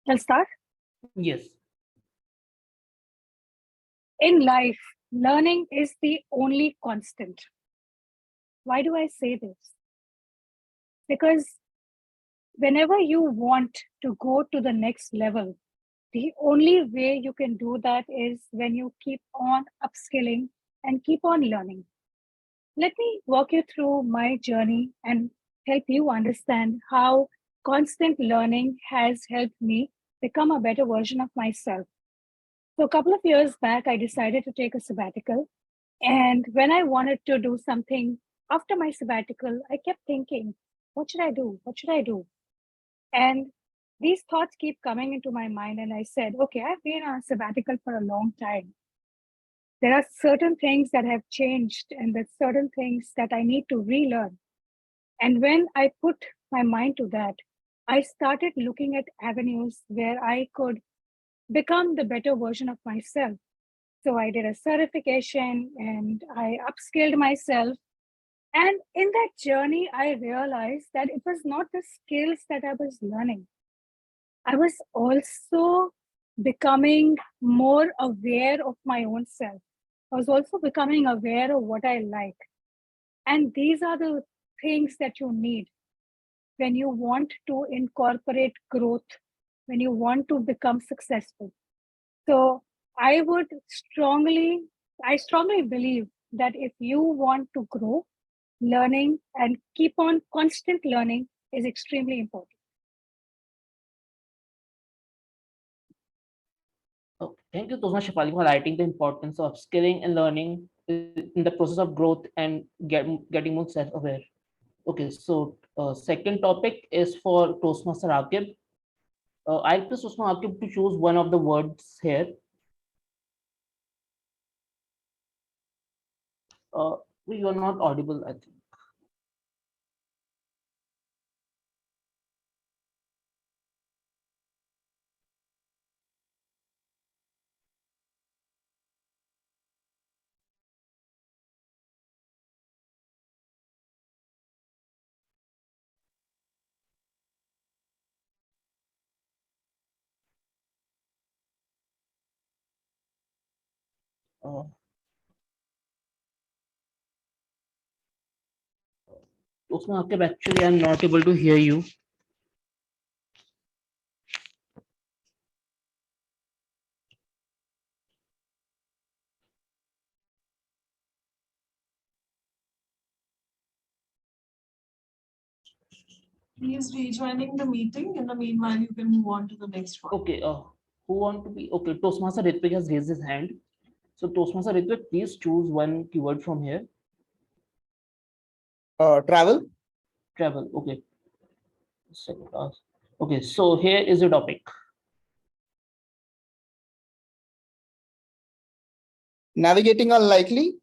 I'll start. Yes. In life, learning is the only constant. Why do I say this? Because whenever you want to go to the next level, the only way you can do that is when you keep on upskilling and keep on learning. Let me walk you through my journey and help you understand how constant learning has helped me become a better version of myself. So a couple of years back, I decided to take a sabbatical. And when I wanted to do something after my sabbatical, I kept thinking, what should I do? What should I do? And these thoughts keep coming into my mind. And I said, okay, I've been on a sabbatical for a long time. There are certain things that have changed and there's certain things that I need to relearn. And when I put my mind to that, I started looking at avenues where I could become the better version of myself. So I did a certification and I upskilled myself. And in that journey, I realized that it was not the skills that I was learning. I was also becoming more aware of my own self. I was also becoming aware of what I like. And these are the things that you need when you want to incorporate growth, when you want to become successful. So I strongly believe that if you want to grow, learning and keep on constant learning is extremely important. Okay. Thank you so much, Shefali, for highlighting the importance of skilling and learning in the process of growth and getting more self-aware. Okay, so second topic is for Toastmaster Akib. I'll request Toastmaster Akib to choose one of the words here. You are not audible, I think. Uh, Toastmaster Akib, actually, I'm not able to hear you. He is rejoining the meeting. In the meanwhile, you can move on to the next one. Okay, who want to be? Okay, Toastmaster Ritvik has raised his hand. So Toastmaster Ritvik, please choose one keyword from here. Travel. Travel, okay. Second class. Okay, so here is the topic. Navigating unlikely,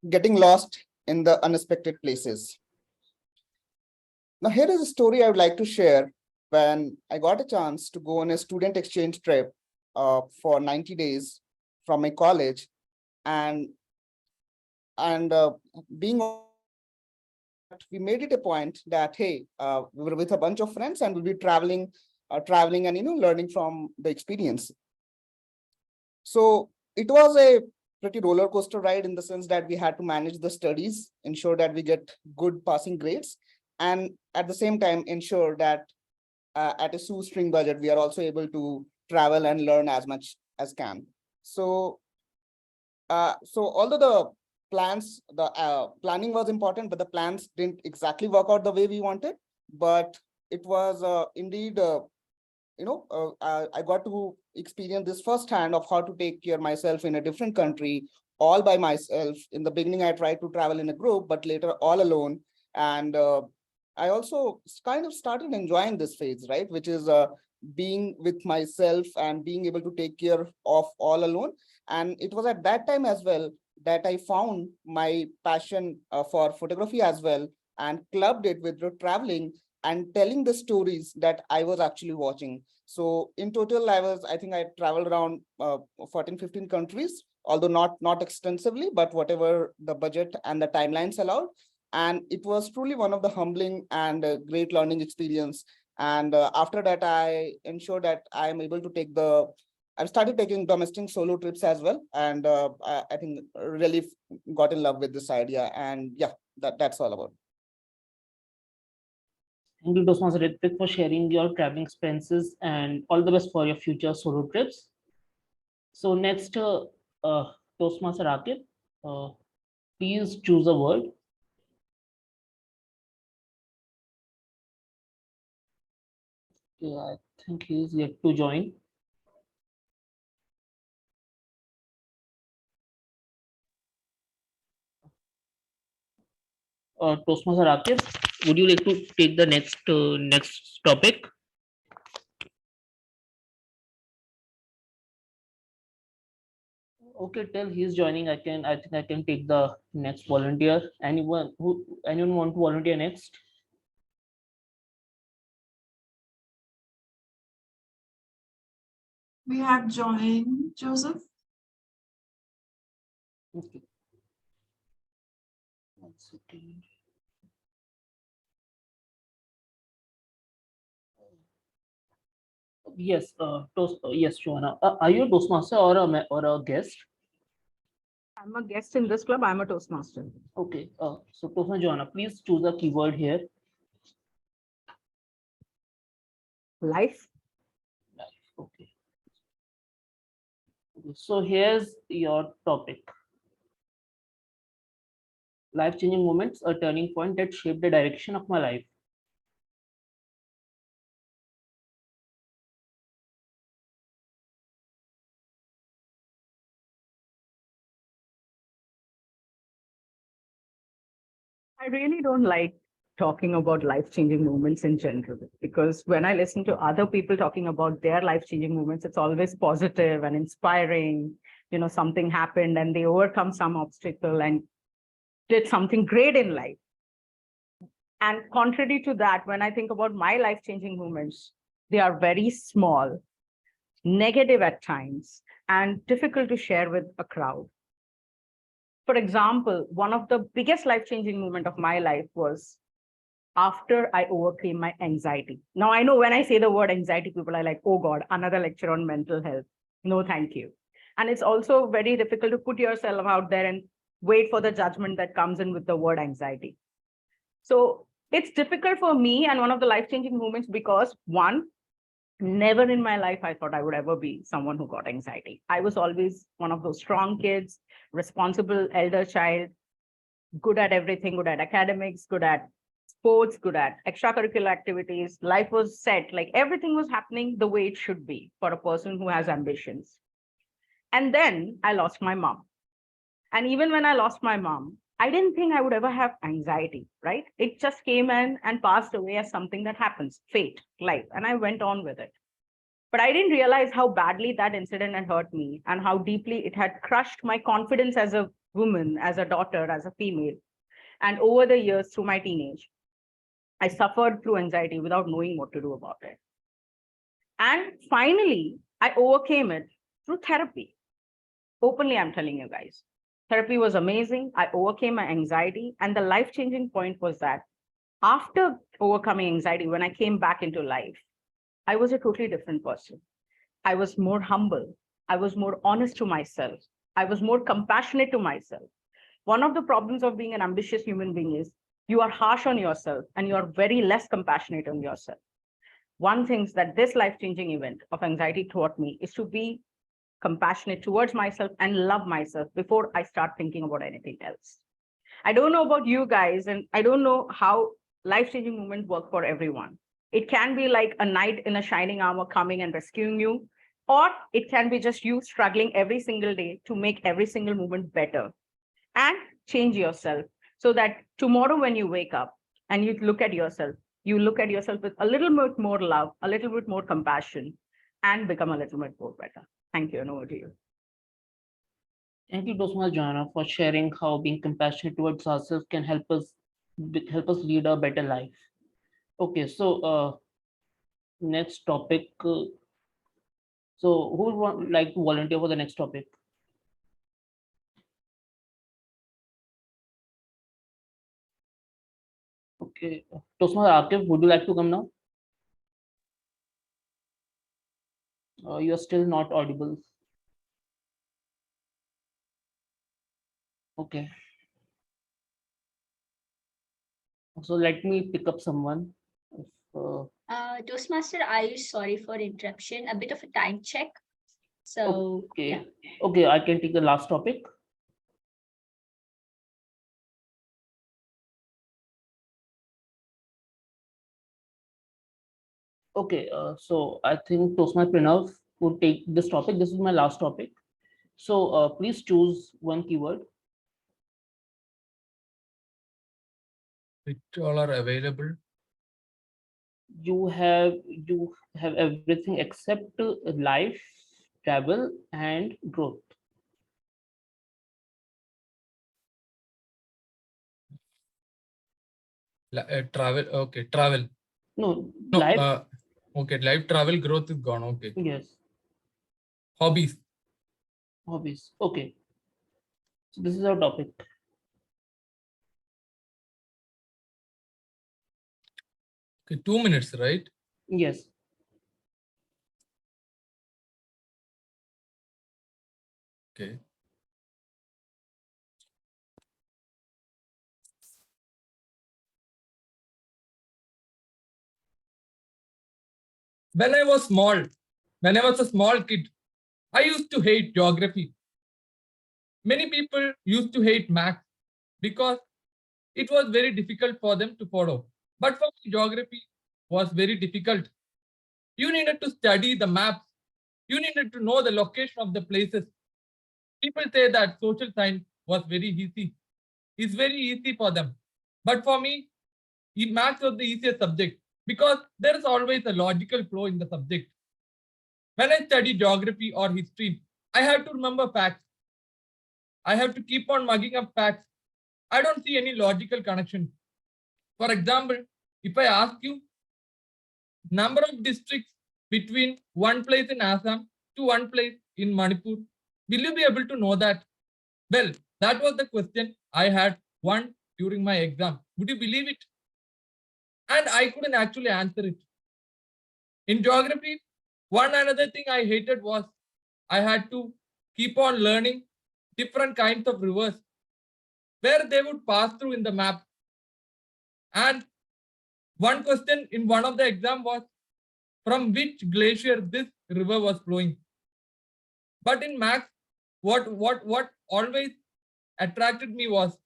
getting lost in the unexpected places. Now, here is a story I would like to share when I got a chance to go on a student exchange trip for 90 days from my college, and being we made it a point that, hey, we were with a bunch of friends and we'll be traveling and learning from the experience. So it was a pretty roller coaster ride in the sense that we had to manage the studies, ensure that we get good passing grades, and at the same time ensure that at a shoestring budget, we are also able to travel and learn as much as can. So although the planning was important, but the plans didn't exactly work out the way we wanted. But it was indeed, I got to experience this firsthand of how to take care of myself in a different country, all by myself. In the beginning, I tried to travel in a group, but later all alone. And I also kind of started enjoying this phase, right? Which is being with myself and being able to take care of all alone. And it was at that time as well that I found my passion for photography as well, and clubbed it with the traveling and telling the stories that I was actually watching. So in total, I think I traveled around 14, 15 countries, although not extensively, but whatever the budget and the timelines allowed. And it was truly one of the humbling and great learning experience. And after that, I ensured that I am able to I've started taking domestic solo trips as well. And I think really got in love with this idea. And yeah, that's all about it. Thank you, Toastmaster Ritvik, for sharing your traveling expenses, and all the best for your future solo trips. So next, Toastmaster Akib, please choose a word. Yeah, I think he is yet to join. Toastmaster Akib, would you like to take the next topic? Okay, till he's joining, I think I can take the next volunteer. Anyone want to volunteer next? We have joined Joseph. Okay. 1 second. Yes, yes, Joanna. Are you a Toastmaster or a guest? I'm a guest in this club. I'm a Toastmaster. Okay. So Toastmaster Joanna, please choose a keyword here. Life. Okay. So here's your topic. Life-changing moments, a turning point that shaped the direction of my life. I really don't like talking about life-changing moments in general, because when I listen to other people talking about their life-changing moments, it's always positive and inspiring. You know, something happened and they overcome some obstacle and did something great in life. And contrary to that, when I think about my life-changing moments, they are very small, negative at times, and difficult to share with a crowd. For example, one of the biggest life-changing moment of my life was after I overcame my anxiety. Now, I know when I say the word anxiety, people are like, oh God, another lecture on mental health. No, thank you. And it's also very difficult to put yourself out there and wait for the judgment that comes in with the word anxiety. So it's difficult for me and one of the life-changing moments because one, never in my life I thought I would ever be someone who got anxiety. I was always one of those strong kids, responsible elder child, good at everything, good at academics, good at sports, good at extracurricular activities. Life was set, like everything was happening the way it should be for a person who has ambitions. And then I lost my mom. And even when I lost my mom, I didn't think I would ever have anxiety, right? It just came in and passed away as something that happens, fate, life, and I went on with it. But I didn't realize how badly that incident had hurt me and how deeply it had crushed my confidence as a woman, as a daughter, as a female. And over the years, through my teenage, I suffered through anxiety without knowing what to do about it. And finally, I overcame it through therapy. Openly, I'm telling you guys. Therapy was amazing. I overcame my anxiety. And the life-changing point was that after overcoming anxiety, when I came back into life, I was a totally different person. I was more humble. I was more honest to myself. I was more compassionate to myself. One of the problems of being an ambitious human being is you are harsh on yourself and you are very less compassionate on yourself. One thing that this life-changing event of anxiety taught me is to be compassionate towards myself and love myself before I start thinking about anything else. I don't know about you guys, and I don't know how life-changing moments work for everyone. It can be like a knight in a shining armor coming and rescuing you, or it can be just you struggling every single day to make every single moment better and change yourself so that tomorrow when you wake up and you look at yourself with a little bit more love, a little bit more compassion, and become a little bit more better. Thank you, and over to you. Thank you so much, Joanna, for sharing how being compassionate towards ourselves can help us lead a better life. Okay, so next topic. So who would like to volunteer for the next topic? Okay, Toastmaster Akif, would you like to come now? You are still not audible. Okay. So let me pick up someone. Toastmaster, sorry for interruption. A bit of a time check. So okay, yeah. Okay, I can take the last topic. Okay, so I think Toastmaster Pranav would take this topic. This is my last topic. So please choose one keyword. Which all are available? You have everything except life, travel, and growth. Travel. Okay, travel. No, life. Okay, life, travel, growth is gone. Okay. Yes. Hobbies. Hobbies. Okay. So this is our topic. Okay, 2 minutes, right? Yes. Okay. When I was small, when I was a small kid, I used to hate geography. Many people used to hate math because it was very difficult for them to follow. But for me, geography was very difficult. You needed to study the maps. You needed to know the location of the places. People say that social science was very easy. It's very easy for them. But for me, maths was the easiest subject because there is always a logical flow in the subject. When I study geography or history, I have to remember facts. I have to keep on mugging up facts. I don't see any logical connection. For example, if I ask you number of districts between one place in Assam to one place in Manipur, will you be able to know that? Well, that was the question I had one during my exam. Would you believe it? And I couldn't actually answer it. In geography, one another thing I hated was I had to keep on learning different kinds of rivers where they would pass through in the map. And one question in one of the exam was from which glacier this river was flowing. But in maths, what always attracted me was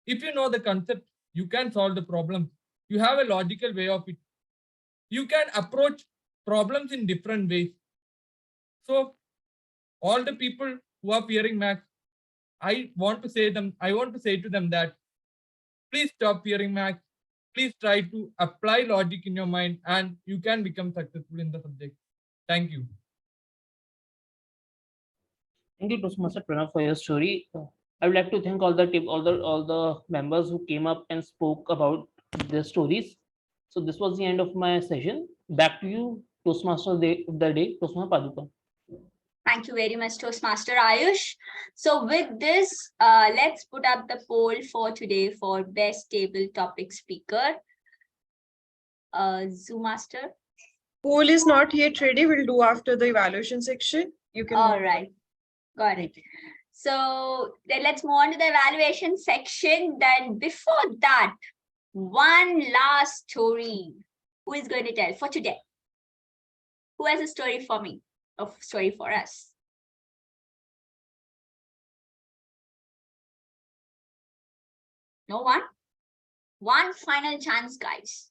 if you know the concept, you can solve the problem. You have a logical way of it. You can approach problems in different ways. So all the people who are fearing maths, I want to say to them that please stop fearing maths. Please try to apply logic in your mind and you can become successful in the subject. Thank you. Thank you, Toastmaster Pranav, for your story. I would like to thank all the members who came up and spoke about their stories. So this was the end of my session. Back to you, Toastmaster of the day, Toastmaster Paduka. Thank you very much, Toastmaster Ayush. So with this, let's put up the poll for today for best table topic speaker. Zoom Master. Poll is not yet ready. We'll do after the evaluation section. You can. All right. Got it. So then let's move on to the evaluation section. Then before that, one last story. Who is going to tell for today? Who has a story for me? A story for us? No one? One final chance, guys.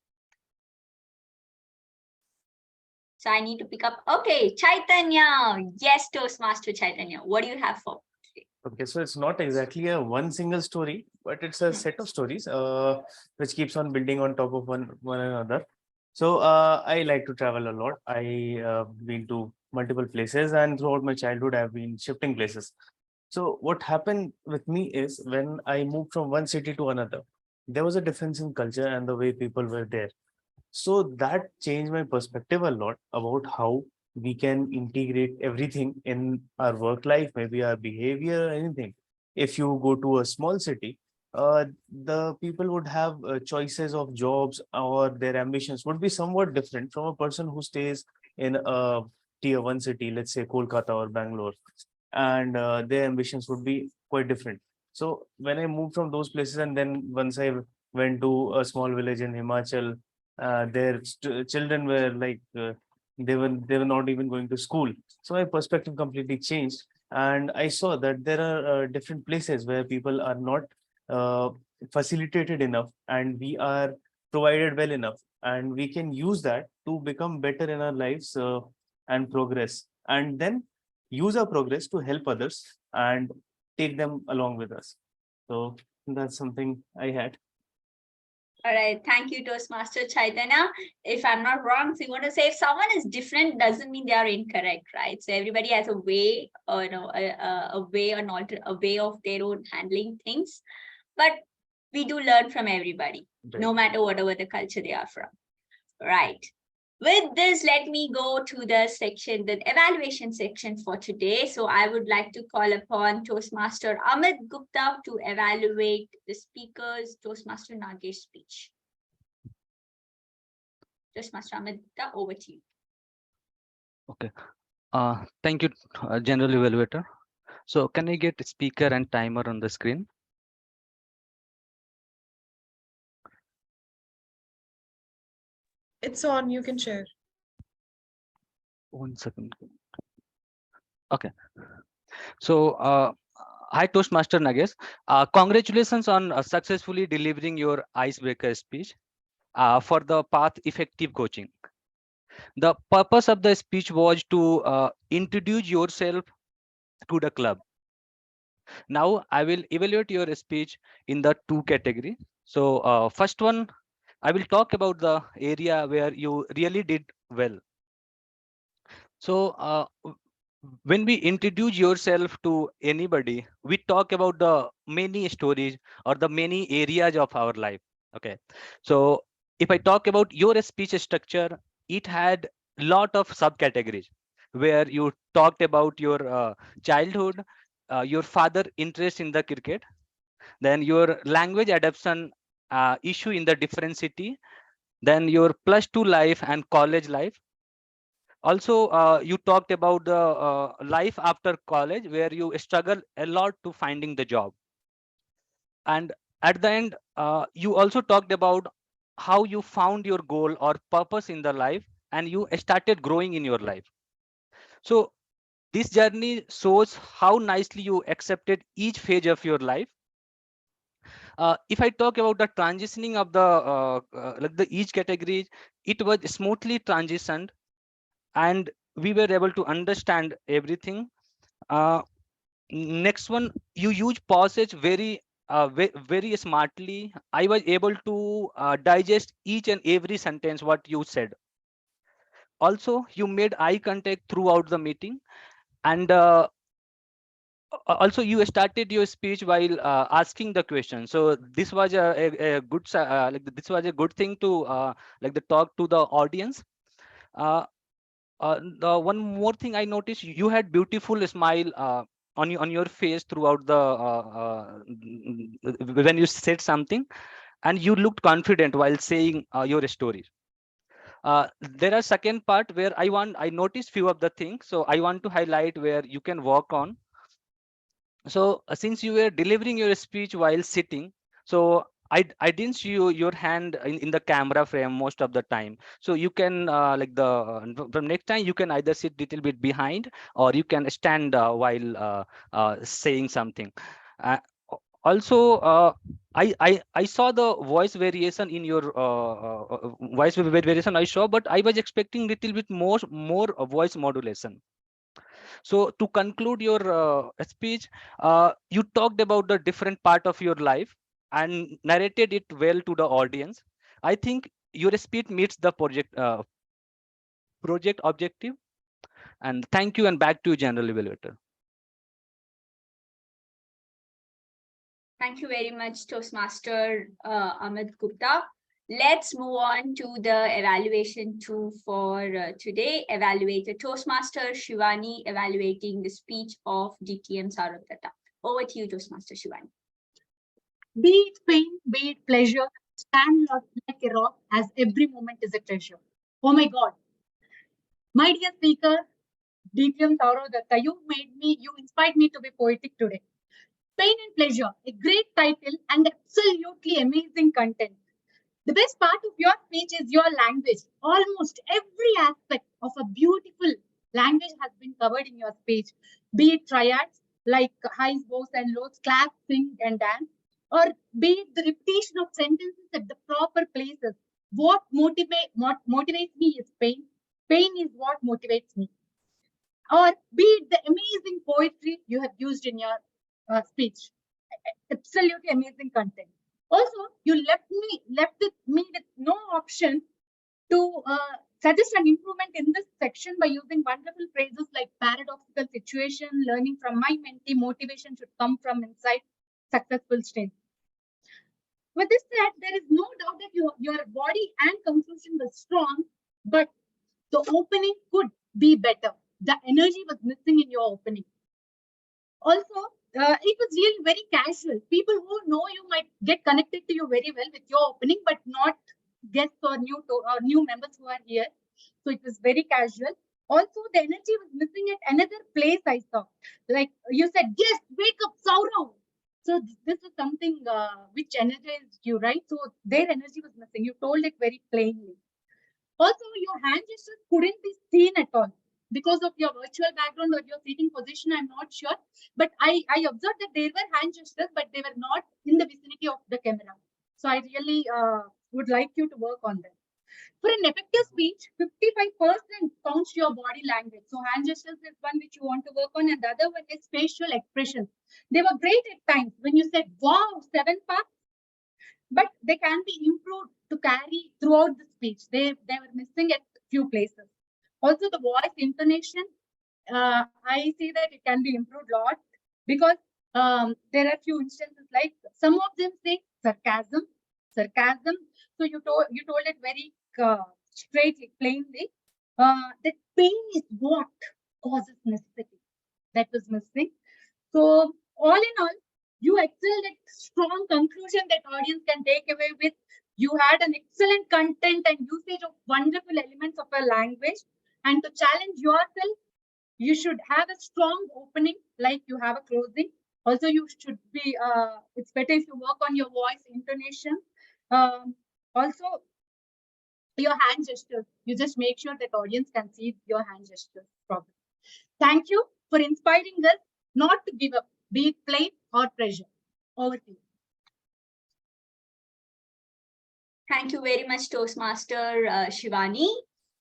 So I need to pick up. Okay, Chaitanya. Yes, Toastmaster Chaitanya. What do you have for today? Okay, so it's not exactly a one single story, but it's a set of stories which keeps on building on top of one another. So I like to travel a lot. I been to multiple places, and throughout my childhood, I've been shifting places. So what happened with me is when I moved from one city to another, there was a difference in culture and the way people were there. So that changed my perspective a lot about how we can integrate everything in our work life, maybe our behavior, anything. If you go to a small city, the people would have choices of jobs or their ambitions would be somewhat different from a person who stays in a tier one city, let's say Kolkata or Bangalore, and their ambitions would be quite different. So when I moved from those places, and then once I went to a small village in Himachal, their children were like they were not even going to school. So my perspective completely changed, and I saw that there are different places where people are not uh, facilitated enough, and we are provided well enough, and we can use that to become better in our lives and progress, and then use our progress to help others and take them along with us. So that's something I had. All right, thank you, Toastmaster Chaitanya. If I'm not wrong, so you want to say if someone is different doesn't mean they are incorrect, right? So everybody has a way, or a way of their own handling things, but we do learn from everybody, no matter whatever the culture they are from, right? With this, let me go to the section, the evaluation section for today. So I would like to call upon Toastmaster Amit Gupta to evaluate the speaker's Toastmaster Nagesh speech. Toastmaster Amit Gupta, over to you. Okay. Thank you, General Evaluator. So can I get speaker and timer on the screen? It's on, you can share. 1 second. Okay. So hi Toastmaster Nagesh. Congratulations on successfully delivering your icebreaker speech for the path effective coaching. The purpose of the speech was to introduce yourself to the club. Now I will evaluate your speech in the two categories. So first one, I will talk about the area where you really did well. So when we introduce yourself to anybody, we talk about the many stories or the many areas of our life. Okay. So if I talk about your speech structure, it had lot of subcategories where you talked about your childhood, your father interest in the cricket, then your language adoption issue in the different city, then your +2 life and college life. Also, you talked about the life after college where you struggle a lot to finding the job. And at the end, you also talked about how you found your goal or purpose in the life and you started growing in your life. So this journey shows how nicely you accepted each phase of your life. If I talk about the transitioning of the like the each category, it was smoothly transitioned and we were able to understand everything. Next one, you use pauses very smartly. I was able to digest each and every sentence what you said. Also, you made eye contact throughout the meeting, and also you started your speech while asking the question. So this was a good this was a good thing to like the talk to the audience. The one more thing I noticed, you had beautiful smile on your face throughout the when you said something, and you looked confident while saying your story. There are second part where I noticed few of the things, so I want to highlight where you can work on. So since you were delivering your speech while sitting, so I didn't see your hand in the camera frame most of the time. So you can like the from next time you can either sit little bit behind or you can stand while saying something. Also, I saw the voice variation in your voice variation I saw, but I was expecting little bit more voice modulation. So to conclude your speech, you talked about the different part of your life and narrated it well to the audience. I think your speech meets the project objective. And thank you, and back to you, General Evaluator. Thank you very much, Toastmaster Amit Gupta. Let's move on to the evaluation tool for today. Evaluator Toastmaster Shivani evaluating the speech of DTM Saurabh. Over to you, Toastmaster Shivani. Be it pain, be it pleasure, stand like a rock as every moment is a treasure. Oh my God. My dear speaker, DTM Saurabh, you inspired me to be poetic today. Pain and Pleasure, a great title and absolutely amazing content. The best part of your speech is your language. Almost every aspect of a beautiful language has been covered in your speech, be it triads like highs, bows, and lows, clap, sing, and dance, or be it the repetition of sentences at the proper places. What motivates me is pain. Pain is what motivates me. Or be it the amazing poetry you have used in your speech. Absolutely amazing content. Also, you left me with no option to suggest an improvement in this section by using wonderful phrases like paradoxical situation, learning from my mentee, motivation should come from inside, successful state. With this said, there is no doubt that your body and conclusion was strong, but the opening could be better. The energy was missing in your opening. Also, it was really very casual. People who know you might get connected to you very well with your opening, but not guests or new members who are here. So it was very casual. Also, the energy was missing at another place I saw. Like you said, yes, wake up, Saurav. So this is something which energized you, right? So their energy was missing. You told it very plainly. Also, your hand gestures couldn't be seen at all because of your virtual background or your seating position. I'm not sure, but I observed that there were hand gestures, but they were not in the vicinity of the camera. So I really would like you to work on that. For an effective speech, 55% counts your body language. So hand gestures is one which you want to work on, and the other one is facial expressions. They were great at times when you said, wow, 7 parts, but they can be improved to carry throughout the speech. They were missing at few places. Also, the voice intonation, I see that it can be improved a lot because there are few instances like some of them say sarcasm. So you told it very straightly, plainly. That pain is what causes necessity. That was missing. So all in all, you excelled at strong conclusion that audience can take away with. You had an excellent content and usage of wonderful elements of a language. And to challenge yourself, you should have a strong opening like you have a closing. Also, you should be, it's better if you work on your voice intonation. Also, your hand gestures. You just make sure that audience can see your hand gestures properly. Thank you for inspiring us not to give up, be it plain or pressure. Over to you. Thank you very much, Toastmaster Shivani.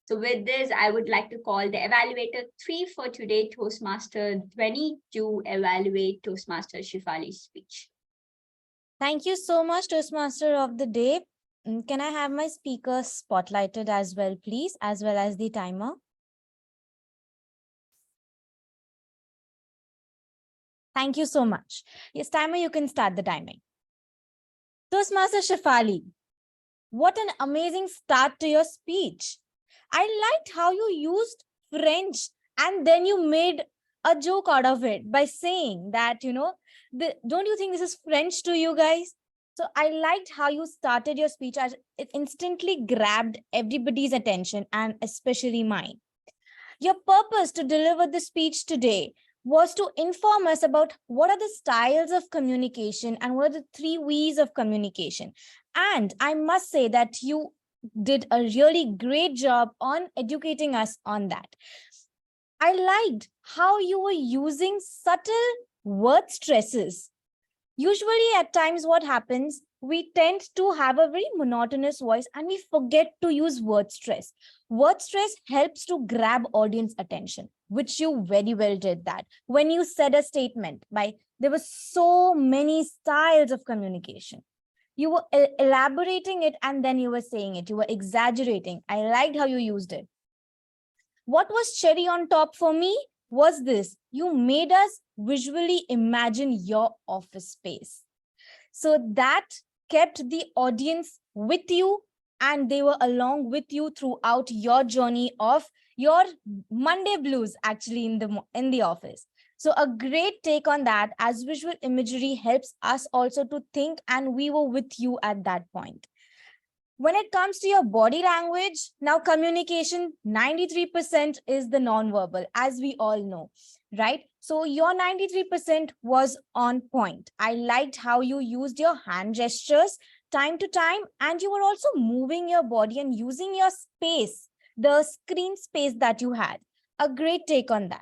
So with this, I would like to call the evaluator 3 for today, Toastmaster Dhwani, to evaluate Toastmaster Shivali's speech. Thank you so much, Toastmaster of the day. Can I have my speaker spotlighted as well, please, as well as the timer? Thank you so much. Yes, timer, you can start the timing. Toastmaster Shefali, what an amazing start to your speech. I liked how you used French and then you made a joke out of it by saying that, don't you think this is French to you guys? So I liked how you started your speech. It instantly grabbed everybody's attention and especially mine. Your purpose to deliver the speech today was to inform us about what are the styles of communication and what are the 3 V's of communication. And I must say that you did a really great job on educating us on that. I liked how you were using subtle word stresses. Usually at times what happens, we tend to have a very monotonous voice and we forget to use word stress. Word stress helps to grab audience attention, which you very well did that. When you said a statement, there were so many styles of communication. You were elaborating it and then you were saying it. You were exaggerating. I liked how you used it. What was cherry on top for me was this. You made us visually imagine your office space. So that kept the audience with you and they were along with you throughout your journey of your Monday blues actually in the office. So a great take on that, as visual imagery helps us also to think, and we were with you at that point. When it comes to your body language, now communication, 93% is the nonverbal, as we all know, right? So your 93% was on point. I liked how you used your hand gestures time to time, and you were also moving your body and using your space, the screen space that you had. A great take on that.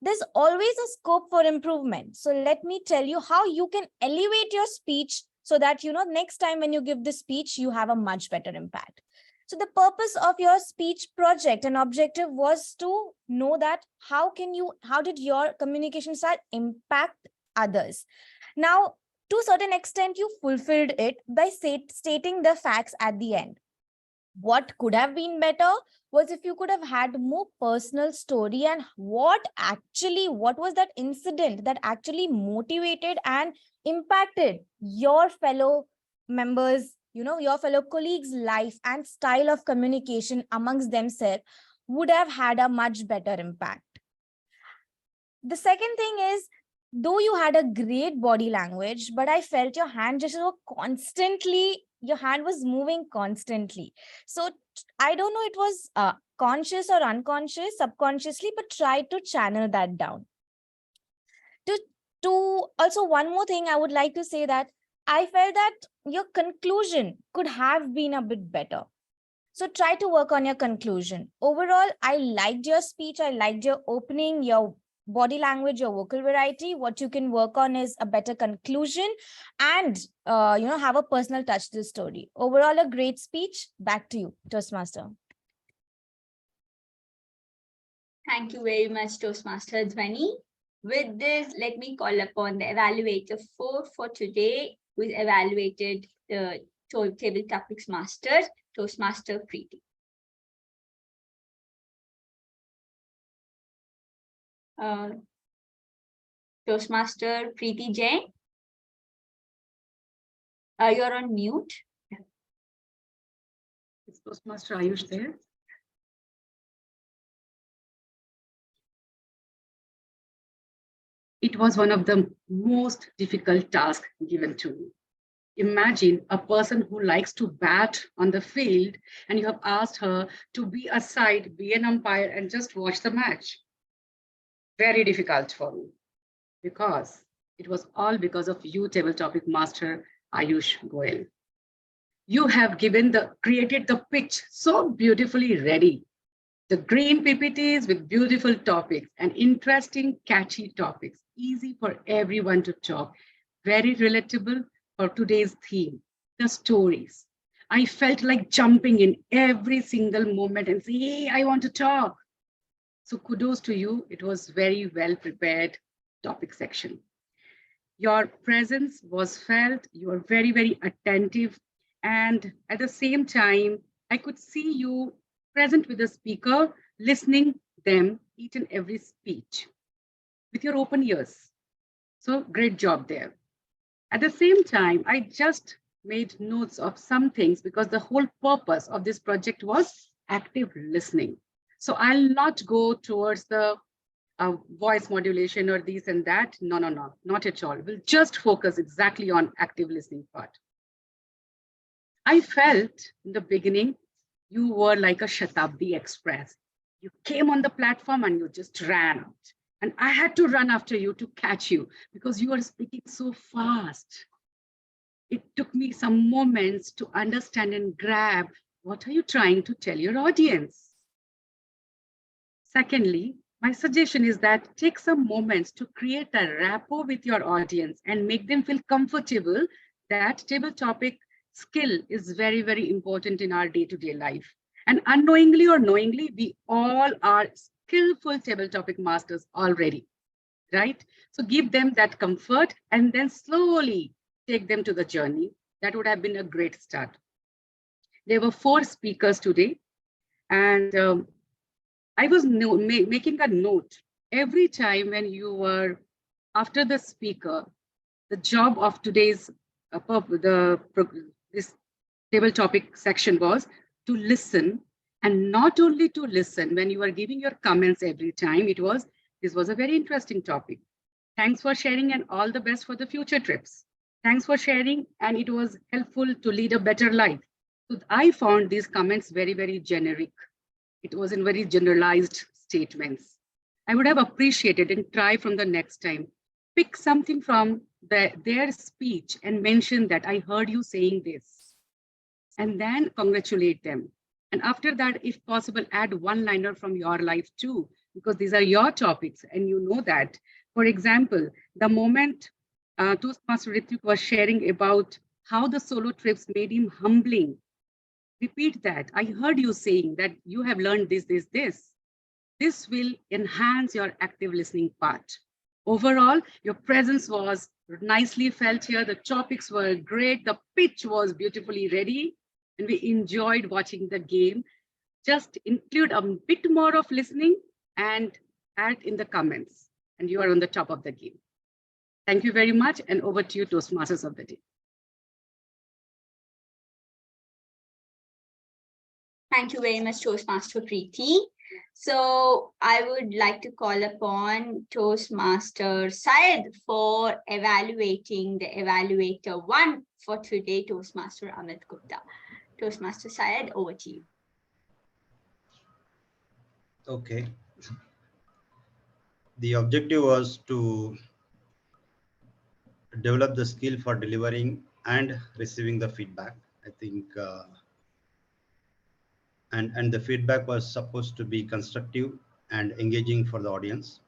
There's always a scope for improvement. So let me tell you how you can elevate your speech so that, next time when you give the speech, you have a much better impact. So the purpose of your speech project and objective was to know that how did your communication style impact others? Now, to a certain extent, you fulfilled it by stating the facts at the end. What could have been better was if you could have had more personal story and what was that incident that actually motivated and impacted your fellow members, your fellow colleagues' life and style of communication amongst themselves would have had a much better impact. The second thing is, though you had a great body language, but I felt your hand gestures were your hand was moving constantly. So I don't know, it was conscious or unconscious, subconsciously, but try to channel that down. To also, one more thing I would like to say that I felt that your conclusion could have been a bit better. So try to work on your conclusion. Overall, I liked your speech. I liked your opening, your body language, your vocal variety. What you can work on is a better conclusion and, have a personal touch to the story. Overall, a great speech. Back to you, Toastmaster. Thank you very much, Toastmaster Dhwani. With this, let me call upon the evaluator 4 for today, who is evaluated the table topics master, Toastmaster Preeti. Toastmaster Preeti Jain. You're on mute. Is Toastmaster Ayush there? It was one of the most difficult tasks given to me. Imagine a person who likes to bat on the field and you have asked her to be a side, be an umpire and just watch the match. Very difficult for me because it was all because of you, table topic master Ayush Goel. You have created the pitch so beautifully ready. The green PPTs with beautiful topics and interesting, catchy topics, easy for everyone to talk, very relatable for today's theme, the stories. I felt like jumping in every single moment and say, hey, I want to talk. So kudos to you. It was very well prepared topic section. Your presence was felt. You were very, very attentive. And at the same time, I could see you present with the speaker, listening them each and every speech with your open ears. So great job there. At the same time, I just made notes of some things because the whole purpose of this project was active listening. So I'll not go towards the voice modulation or this and that. No, not at all. We'll just focus exactly on active listening part. I felt in the beginning, you were like a Shatabdi Express. You came on the platform and you just ran out. And I had to run after you to catch you because you were speaking so fast. It took me some moments to understand and grab what are you trying to tell your audience. Secondly, my suggestion is that take some moments to create a rapport with your audience and make them feel comfortable that table topic skill is very, very important in our day-to-day life. And unknowingly or knowingly, we all are skillful table topic masters already, right? So give them that comfort and then slowly take them to the journey. That would have been a great start. There were 4 speakers today, and I was making a note every time when you were after the speaker. The job of today's this table topic section was to listen, and not only to listen when you are giving your comments every time. This was a very interesting topic. Thanks for sharing and all the best for the future trips. Thanks for sharing, and it was helpful to lead a better life. So I found these comments very, very generic. It was in very generalized statements. I would have appreciated and try from the next time. Pick something from their speech and mention that I heard you saying this, and then congratulate them. And after that, if possible, add one-liner from your life too, because these are your topics and you know that. For example, the moment Toastmaster Ritvik was sharing about how the solo trips made him humbling, repeat that. I heard you saying that you have learned this. This will enhance your active listening part. Overall, your presence was nicely felt here. The topics were great. The pitch was beautifully ready, and we enjoyed watching the game. Just include a bit more of listening and add in the comments, and you are on the top of the game. Thank you very much, and over to you, Toastmasters of the day. Thank you very much, Toastmaster Preeti. So I would like to call upon Toastmaster Syed for evaluating the evaluator 1 for today, Toastmaster Amit Gupta. Toastmaster Syed, over to you. Okay. The objective was to develop the skill for delivering and receiving the feedback. I think, and the feedback was supposed to be constructive and engaging for the audience.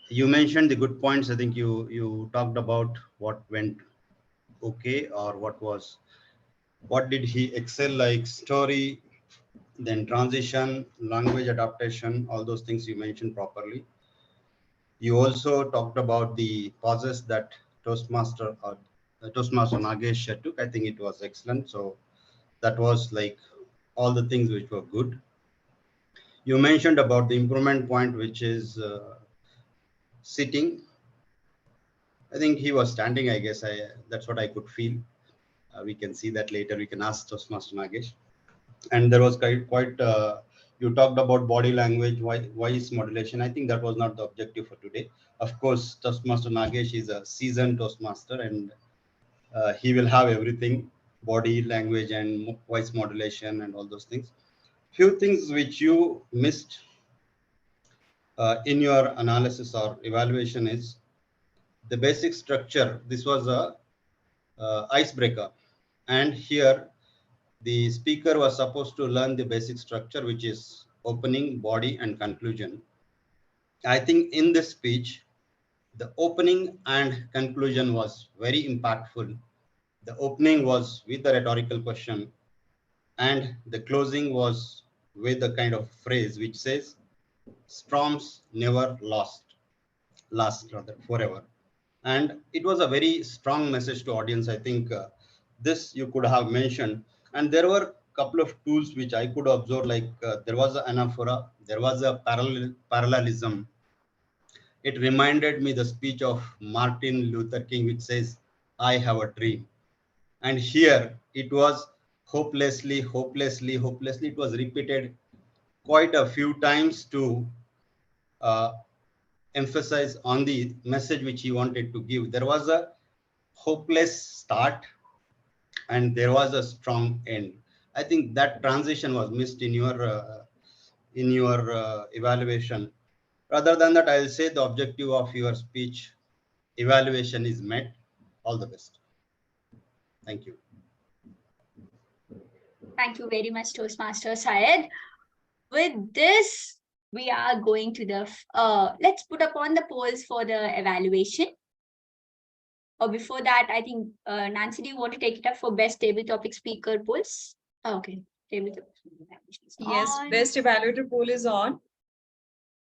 You mentioned the good points. I think you talked about what went okay, or what did he excel, like story, then transition, language adaptation, all those things you mentioned properly. You also talked about the pauses that Toastmaster Nagesh took. I think it was excellent. So that was like all the things which were good. You mentioned about the improvement point, which is sitting. I think he was standing, I guess. That's what I could feel. We can see that later. We can ask Toastmaster Nagesh. And there was quite you talked about body language, voice modulation. I think that was not the objective for today. Of course, Toastmaster Nagesh is a seasoned Toastmaster, and he will have everything, body language and voice modulation and all those things. Few things which you missed in your analysis or evaluation is the basic structure. This was a icebreaker, and here the speaker was supposed to learn the basic structure, which is opening, body, and conclusion. I think in this speech, the opening and conclusion was very impactful. The opening was with the rhetorical question, and the closing was with a kind of phrase which says, "Storms never last rather forever." And it was a very strong message to audience. I think this you could have mentioned. And there were a couple of tools which I could observe, like there was an anaphora, there was a parallelism. It reminded me the speech of Martin Luther King, which says, "I have a dream." And here it was hopelessly, hopelessly, hopelessly. It was repeated quite a few times to emphasize on the message which he wanted to give. There was a hopeless start and there was a strong end. I think that transition was missed in your evaluation. Rather than that, I'll say the objective of your speech evaluation is met. All the best. Thank you. Thank you very much, Toastmaster Syed. With this, we are going to the, let's put upon the polls for the evaluation. Or before that, I think, Nancy, do you want to take it up for best table topic speaker polls? Oh, okay, table topic. Yes, best evaluator poll is on.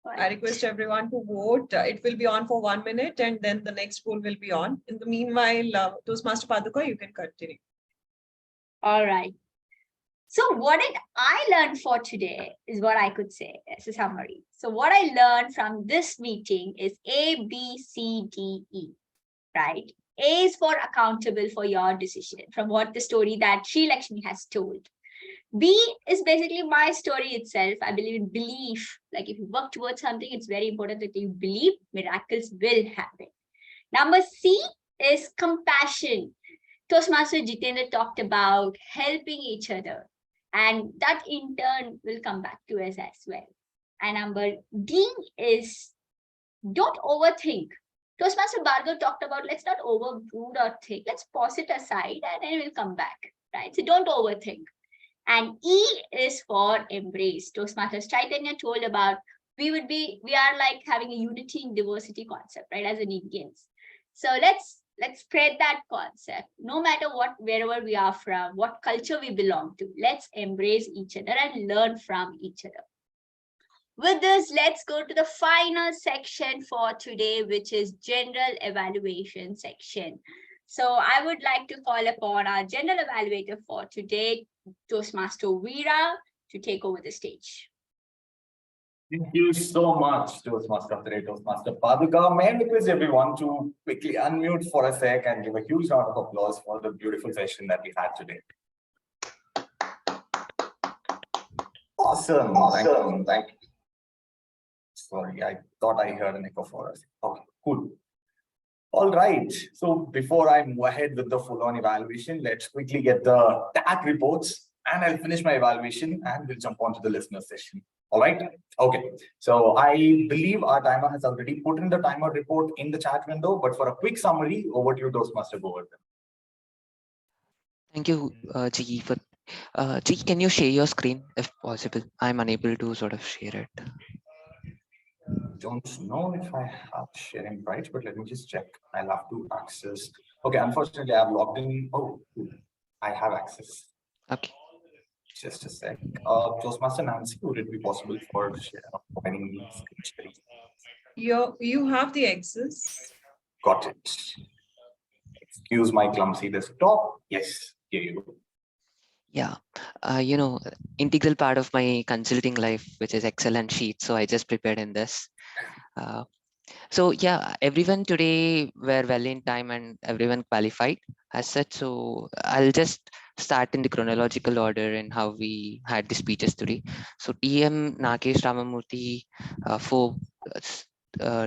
I request everyone to vote. It will be on for 1 minute and then the next poll will be on. In the meanwhile, Toastmaster Paduka, you can continue. All right. So what did I learn for today is what I could say as a summary. So what I learned from this meeting is A, B, C, D, E, right? A is for accountable for your decision from what the story that Sri Lakshmi has told. B is basically my story itself. I believe in belief. Like if you work towards something, it's very important that you believe miracles will happen. Number C is compassion. Toastmaster Jitendra talked about helping each other, and that in turn will come back to us as well. And number D is don't overthink. Toastmaster Bhargav talked about let's not overbrood or think. Let's pause it aside and then we'll come back, right? So don't overthink. And E is for embrace. Toastmaster Chaitanya told about we are like having a unity in diversity concept, right? As an Indians. So let's spread that concept. No matter wherever we are from, what culture we belong to, let's embrace each other and learn from each other. With this, let's go to the final section for today, which is general evaluation section. So I would like to call upon our general evaluator for today, Toastmaster Veera, to take over the stage. Thank you so much, Toastmaster of the day, Toastmaster Paduka. May I request everyone to quickly unmute for a sec and give a huge round of applause for the beautiful session that we had today. Awesome. Thank you. Sorry, I thought I heard an echo for us. Okay, cool. All right. So before I move ahead with the full-on evaluation, let's quickly get the TAC reports and I'll finish my evaluation and we'll jump on to the listener session. All right. Okay. So I believe our timer has already put in the timer report in the chat window, but for a quick summary, over to you, Toastmaster Govardhan. Thank you, G. G, can you share your screen if possible? I'm unable to sort of share it. Don't know if I have sharing rights, but let me just check. I'll have to access. Okay, unfortunately, I've logged in. Oh, I have access. Okay. Just a sec. Toastmaster Nancy, would it be possible for providing me screen sharing? You have the access. Got it. Excuse my clumsy desktop. Yes, here you go. Yeah, you know, integral part of my consulting life, which is Excel and Sheets. So I just prepared in this. So yeah, everyone today were well in time and everyone qualified as such. So I'll just start in the chronological order in how we had the speeches today. So TM Nagesh Ramamurthy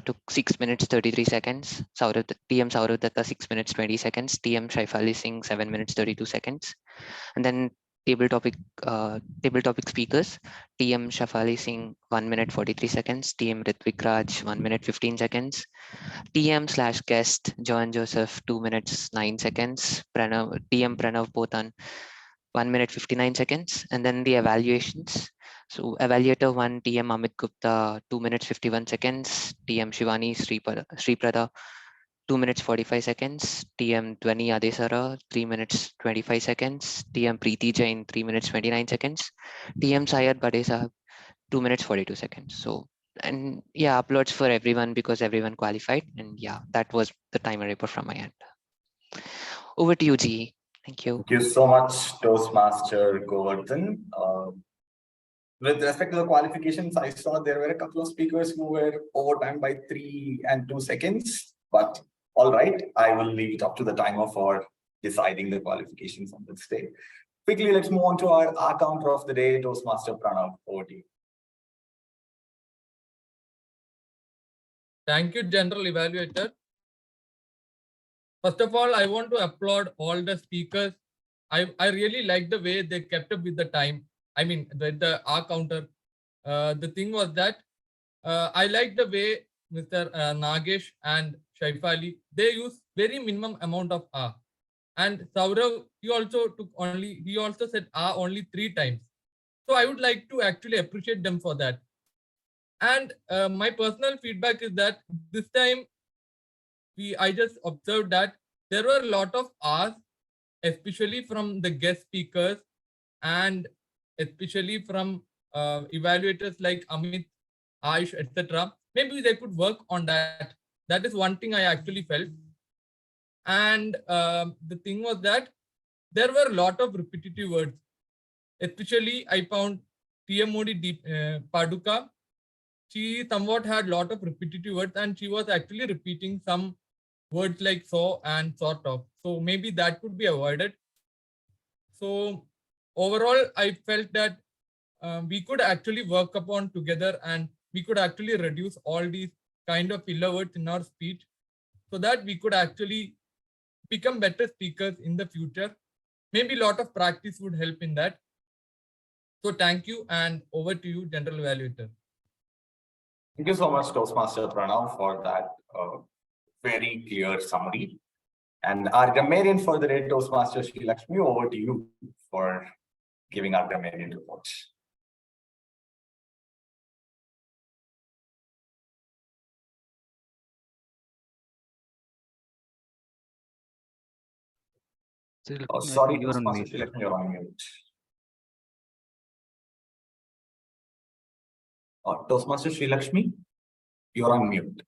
took 6 minutes 33 seconds. TM Saurav Datta 6 minutes 20 seconds. TM Shaifali Singh 7 minutes 32 seconds. And then table topic speakers, TM Shafali Singh 1 minute 43 seconds, TM Ritvik Raj 1 minute 15 seconds, TM/guest John Joseph 2 minutes 9 seconds, TM Pranav Potan 1 minute 59 seconds, and then the evaluations. So evaluator 1, TM Amit Gupta 2 minutes 51 seconds, TM Shivani Sriprada 2 minutes 45 seconds, TM Dwani Adesara 3 minutes 25 seconds, TM Preeti Jain 3 minutes 29 seconds, TM Syed Badesa 2 minutes 42 seconds. So, and yeah, uploads for everyone because everyone qualified. And yeah, that was the timer report from my end. Over to you, G. Thank you. Thank you so much, Toastmaster Govardhan. With respect to the qualifications, I saw there were a couple of speakers who were over time by 3 and 2 seconds, but all right, I will leave it up to the timer for deciding the qualifications on this day. Quickly, let's move on to our counter of the day, Toastmaster Pranav. Over to you. Thank you, General Evaluator. First of all, I want to applaud all the speakers. I really like the way they kept up with the time. I mean, the R counter. The thing was that I like the way Mr. Nagesh and Shaifali, they use very minimum amount of R. And Saurav, he also said R only 3 times. So I would like to actually appreciate them for that. And my personal feedback is that this time I just observed that there were a lot of R's, especially from the guest speakers and especially from evaluators like Amit, Aish, etc. Maybe they could work on that. That is one thing I actually felt. And the thing was that there were a lot of repetitive words. Especially I found TM Modi Paduka. She somewhat had a lot of repetitive words and she was actually repeating some words like so and sort of. So maybe that could be avoided. So overall, I felt that we could actually work upon together and we could actually reduce all these kind of filler words in our speech so that we could actually become better speakers in the future. Maybe a lot of practice would help in that. So thank you, and over to you, General Evaluator. Thank you so much, Toastmaster Pranav, for that very clear summary. And our grammarian for the day, Toastmaster Sri Lakshmi, over to you for giving our grammarian reports. Oh, sorry, Toastmaster Sri Lakshmi, you're on mute. Toastmaster Sri Lakshmi, you're on mute.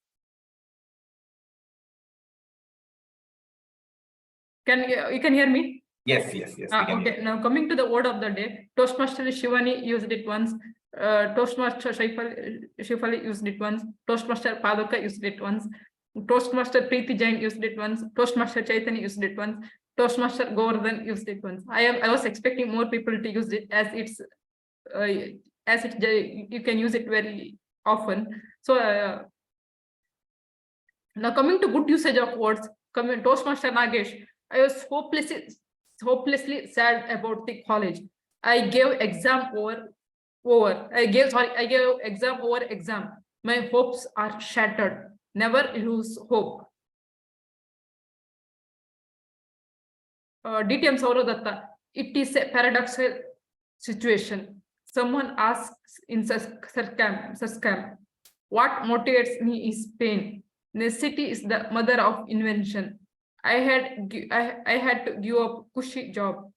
You can hear me? Yes. Okay. Now coming to the word of the day, Toastmaster Shivani used it once. Toastmaster Shaifali used it once. Toastmaster Paduka used it once. Toastmaster Preeti Jain used it once. Toastmaster Chaitanya used it once. Toastmaster Govardhan used it once. I was expecting more people to use it as you can use it very often. So now coming to good usage of words, Toastmaster Nagesh, I was hopelessly sad about the college. I gave exam I gave exam over exam. My hopes are shattered. Never lose hope. DTM Sauradatta, it is a paradoxical situation. Someone asks in Surscam, what motivates me is pain. Necessity is the mother of invention. I had to give up cushy job.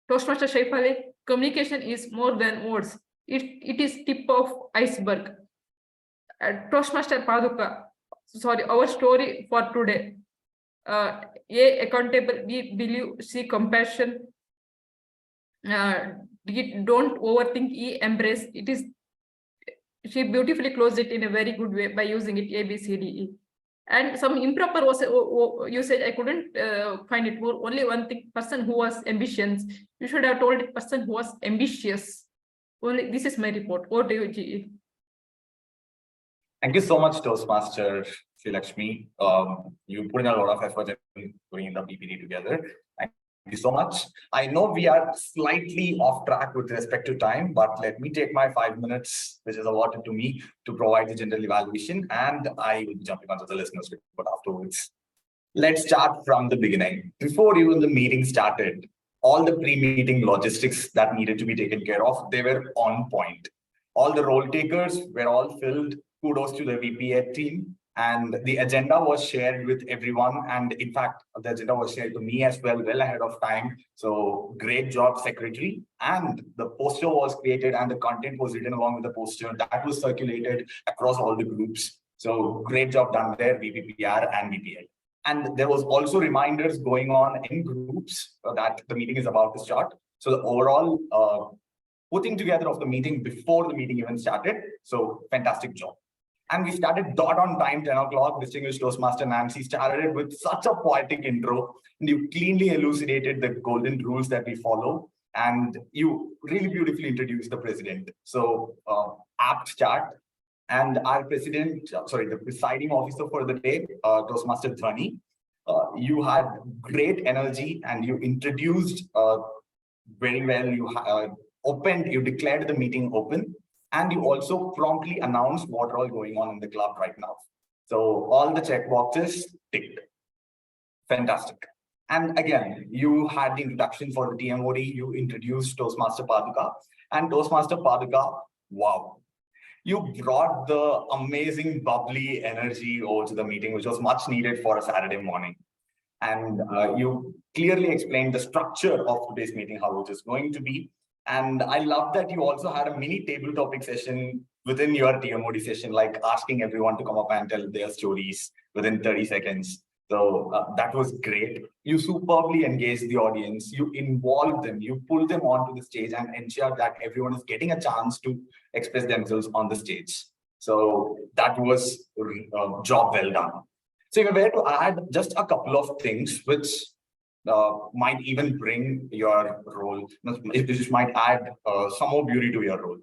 Toastmaster Shaifale, communication is more than words. It is tip of iceberg. Toastmaster Paduka, sorry, our story for today. A accountable, we believe, see compassion. Don't overthink, embrace. It is. She beautifully closed it in a very good way by using it A, B, C, D, E. And some improper usage, I couldn't find it. Only one thing, person who was ambitious. You should have told it person who was ambitious. Only this is my report. Over to you, GE. Thank you so much, Toastmaster Sri Lakshmi. You put in a lot of effort in putting the PPT together. Thank you so much. I know we are slightly off track with respect to time, but let me take my 5 minutes, which is allotted to me, to provide the general evaluation, and I will be jumping onto the listeners' report afterwards. Let's start from the beginning. Before even the meeting started, all the pre-meeting logistics that needed to be taken care of, they were on point. All the role takers were all filled. Kudos to the VPA team. And the agenda was shared with everyone. And in fact, the agenda was shared to me as well ahead of time. So great job, secretary. And the poster was created and the content was written along with the poster. That was circulated across all the groups. So great job done there, VPPR and VPL. And there was also reminders going on in groups that the meeting is about to start. So the overall putting together of the meeting before the meeting even started. So fantastic job. And we started dot on time, 10 o'clock. Distinguished Toastmaster Nancy started with such a poetic intro. And you cleanly elucidated the golden rules that we follow. And you really beautifully introduced the president. So apt start. And our president, the presiding officer for the day, Toastmaster Dhwani, you had great energy and you introduced very well. You declared the meeting open. And you also promptly announced what are all going on in the club right now. So all the check boxes ticked. Fantastic. And again, you had the introduction for the TMOD. You introduced Toastmaster Paduka. And Toastmaster Paduka, wow. You brought the amazing bubbly energy over to the meeting, which was much needed for a Saturday morning. And you clearly explained the structure of today's meeting, how it is going to be. And I love that you also had a mini table topic session within your TMOD session, like asking everyone to come up and tell their stories within 30 seconds. So that was great. You superbly engaged the audience. You involved them. You pulled them onto the stage and ensured that everyone is getting a chance to express themselves on the stage. So that was a job well done. So if you were to add just a couple of things, which might even bring your role, it might add some more beauty to your role.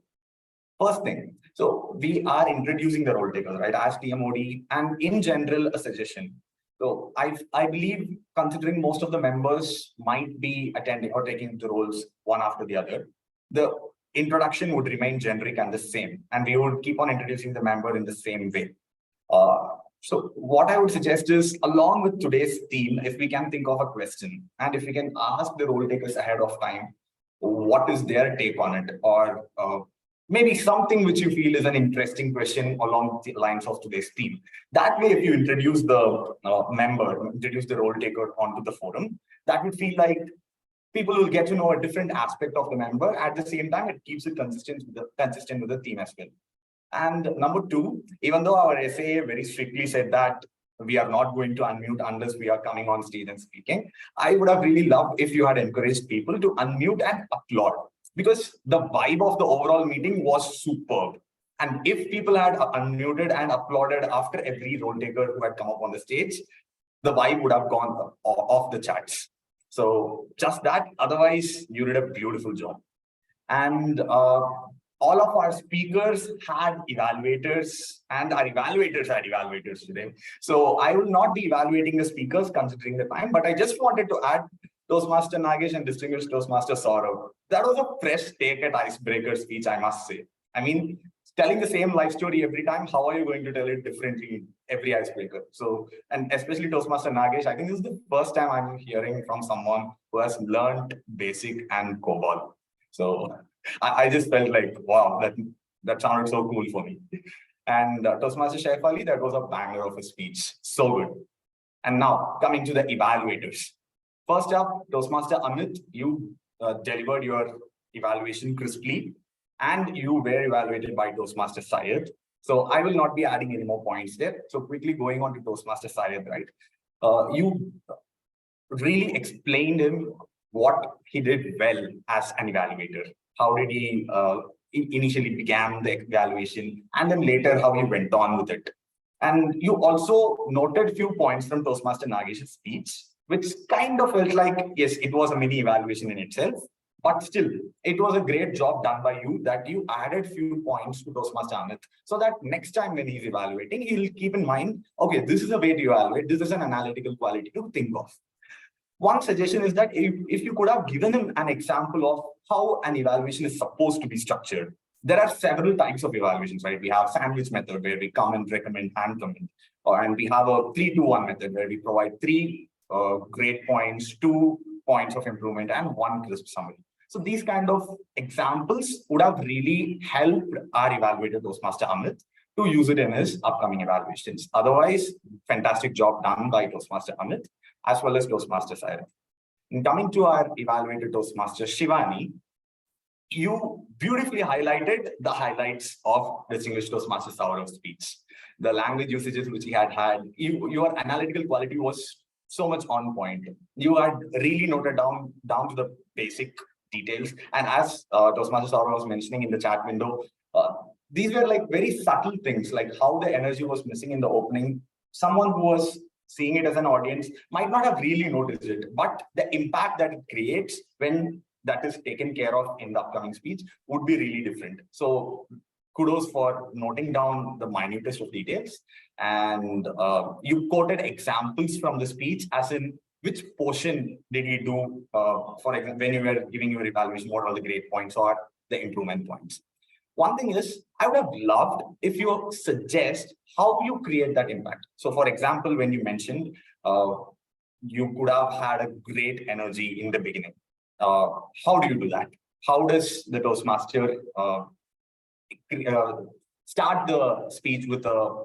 First thing, so we are introducing the role takers, right, as TMOD, and in general, a suggestion. So I believe, considering most of the members might be attending or taking the roles one after the other, the introduction would remain generic and the same, and we would keep on introducing the member in the same way. So what I would suggest is, along with today's theme, if we can think of a question, and if we can ask the role takers ahead of time, what is their take on it, or maybe something which you feel is an interesting question along the lines of today's theme. That way, if you introduce the introduce the role taker onto the forum, that would feel like people will get to know a different aspect of the member. At the same time, it keeps it consistent with the theme as well. And number two, even though our SAA very strictly said that we are not going to unmute unless we are coming on stage and speaking, I would have really loved if you had encouraged people to unmute and applaud, because the vibe of the overall meeting was superb. And if people had unmuted and applauded after every role taker who had come up on the stage, the vibe would have gone off the charts. So just that, otherwise you did a beautiful job. And all of our speakers had evaluators, and our evaluators had evaluators today. So I will not be evaluating the speakers considering the time, but I just wanted to add Toastmaster Nagesh and distinguished Toastmaster Saurav. That was a fresh take at icebreaker speech, I must say. I mean, telling the same life story every time, how are you going to tell it differently in every icebreaker? So, and especially Toastmaster Nagesh, I think this is the first time I'm hearing from someone who has learned basic and COBOL. So I just felt like, wow, that sounded so cool for me. And Toastmaster Shaif Ali, that was a banger of a speech. So good. And now coming to the evaluators. First up, Toastmaster Amit, you delivered your evaluation crisply, and you were evaluated by Toastmaster Syed. So I will not be adding any more points there. So quickly going on to Toastmaster Syed, right? You really explained him what he did well as an evaluator. How did he initially began the evaluation, and then later how he went on with it. And you also noted few points from Toastmaster Nagesh's speech, which kind of felt like, yes, it was a mini evaluation in itself, but still, it was a great job done by you that you added few points to Toastmaster Amit, so that next time when he's evaluating, he'll keep in mind, okay, this is a way to evaluate, this is an analytical quality to think of. One suggestion is that if you could have given him an example of how an evaluation is supposed to be structured. There are several types of evaluations, right? We have sandwich method where we comment, recommend, and comment. And we have a 3-2-1 method where we provide 3 grade points, 2 points of improvement, and 1 crisp summary. So these kind of examples would have really helped our evaluator, Toastmaster Amit, to use it in his upcoming evaluations. Otherwise, fantastic job done by Toastmaster Amit, as well as Toastmaster Sairav. And coming to our evaluator, Toastmaster Shivani, you beautifully highlighted the highlights of distinguished Toastmaster Saurav's speech. The language usages which he had, your analytical quality was so much on point. You had really noted down to the basic details. And as Toastmaster Saurav was mentioning in the chat window, these were like very subtle things, like how the energy was missing in the opening. Someone who was seeing it as an audience might not have really noticed it, but the impact that it creates when that is taken care of in the upcoming speech would be really different. So kudos for noting down the minutest of details. And you quoted examples from the speech, as in which portion did you do, for example, when you were giving your evaluation, what are the grade points or the improvement points. One thing is, I would have loved if you suggest how you create that impact. So for example, when you mentioned you could have had a great energy in the beginning. How do you do that? How does the Toastmaster start the speech with a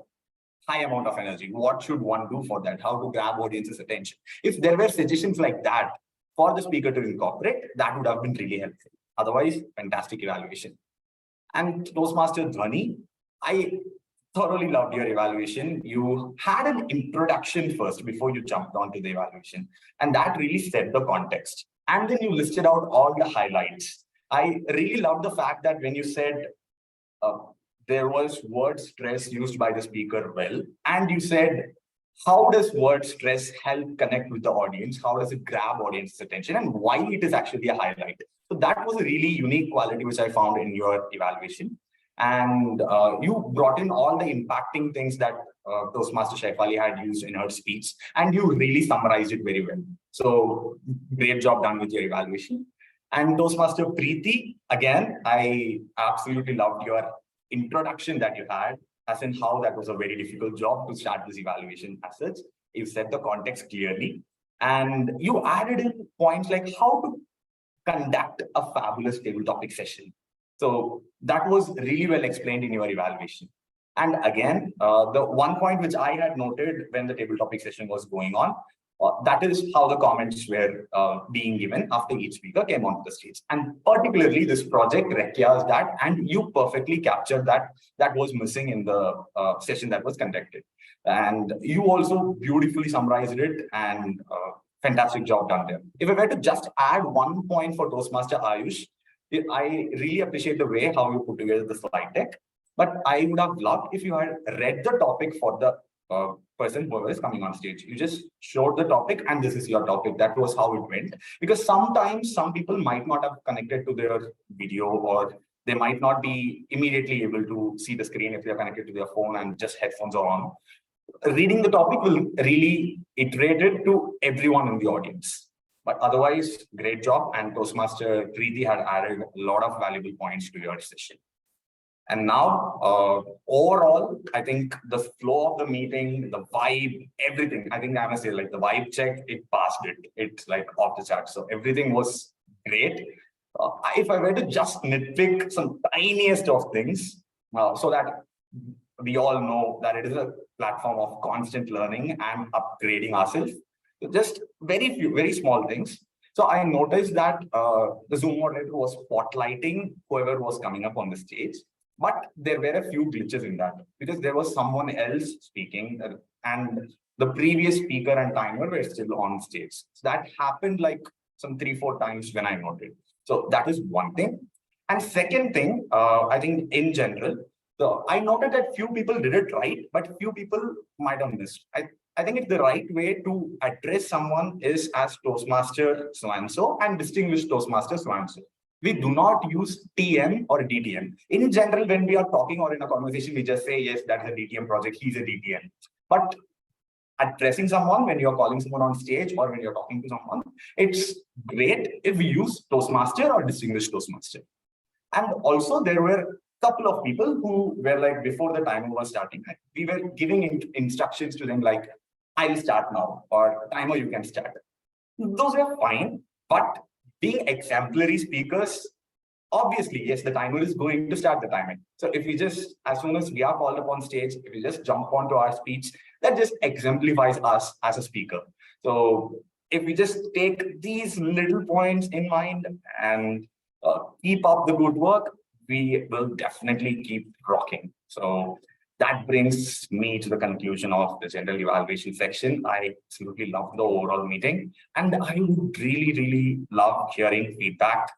high amount of energy? What should one do for that? How to grab audience's attention? If there were suggestions like that for the speaker to incorporate, that would have been really helpful. Otherwise, fantastic evaluation. And Toastmaster Dhwani, I thoroughly loved your evaluation. You had an introduction first before you jumped onto the evaluation, and that really set the context. And then you listed out all the highlights. I really loved the fact that when you said there was word stress used by the speaker well, and you said, how does word stress help connect with the audience? How does it grab audience's attention, and why it is actually a highlight? So that was a really unique quality which I found in your evaluation. And you brought in all the impacting things that Toastmaster Shaif Ali had used in her speech, and you really summarized it very well. So great job done with your evaluation. And Toastmaster Preeti, again, I absolutely loved your introduction that you had, as in how that was a very difficult job to start this evaluation as such. You set the context clearly, and you added in points like how to conduct a fabulous table topic session. So that was really well explained in your evaluation. And again, the one point which I had noted when the table topic session was going on, that is how the comments were being given after each speaker came onto the stage. And particularly this project requires that, and you perfectly captured that was missing in the session that was conducted. And you also beautifully summarized it, and fantastic job done there. If I were to just add one point for Toastmaster Ayush, I really appreciate the way how you put together the slide deck, but I would have loved if you had read the topic for the person who was coming on stage. You just showed the topic and this is your topic. That was how it went. Because sometimes some people might not have connected to their video, or they might not be immediately able to see the screen if they're connected to their phone and just headphones are on. Reading the topic will really iterate it to everyone in the audience. But otherwise, great job. And Toastmaster Preeti had added a lot of valuable points to your session. And now, overall, I think the flow of the meeting, the vibe, everything, I think I must say, like the vibe check, it passed it. It's like off the chart. So everything was great. If I were to just nitpick some tiniest of things, so that we all know that it is a platform of constant learning and upgrading ourselves. Just very few, very small things. So I noticed that the Zoom moderator was spotlighting whoever was coming up on the stage. But there were a few glitches in that because there was someone else speaking and the previous speaker and timer were still on stage. So that happened like some 3-4 times when I noted. So that is one thing. And second thing, I think in general, I noted that few people did it right, but few people might have missed. I think it's the right way to address someone is as Toastmaster so-and-so and distinguished Toastmaster so-and-so. We do not use TM or DTM. In general, when we are talking or in a conversation, we just say, yes, that's a DTM project, he's a DTM. But addressing someone when you're calling someone on stage or when you're talking to someone, it's great if we use Toastmaster or distinguished Toastmaster. And also there were a couple of people who were like, before the timer was starting, we were giving instructions to them like, I'll start now, or timer, you can start. Those are fine, but being exemplary speakers, obviously, yes, the timer is going to start the timing. So if we just, as soon as we are called up on stage, if we just jump onto our speech, that just exemplifies us as a speaker. So if we just take these little points in mind and keep up the good work, we will definitely keep rocking. So that brings me to the conclusion of the general evaluation section. I absolutely love the overall meeting, and I would really, really love hearing feedback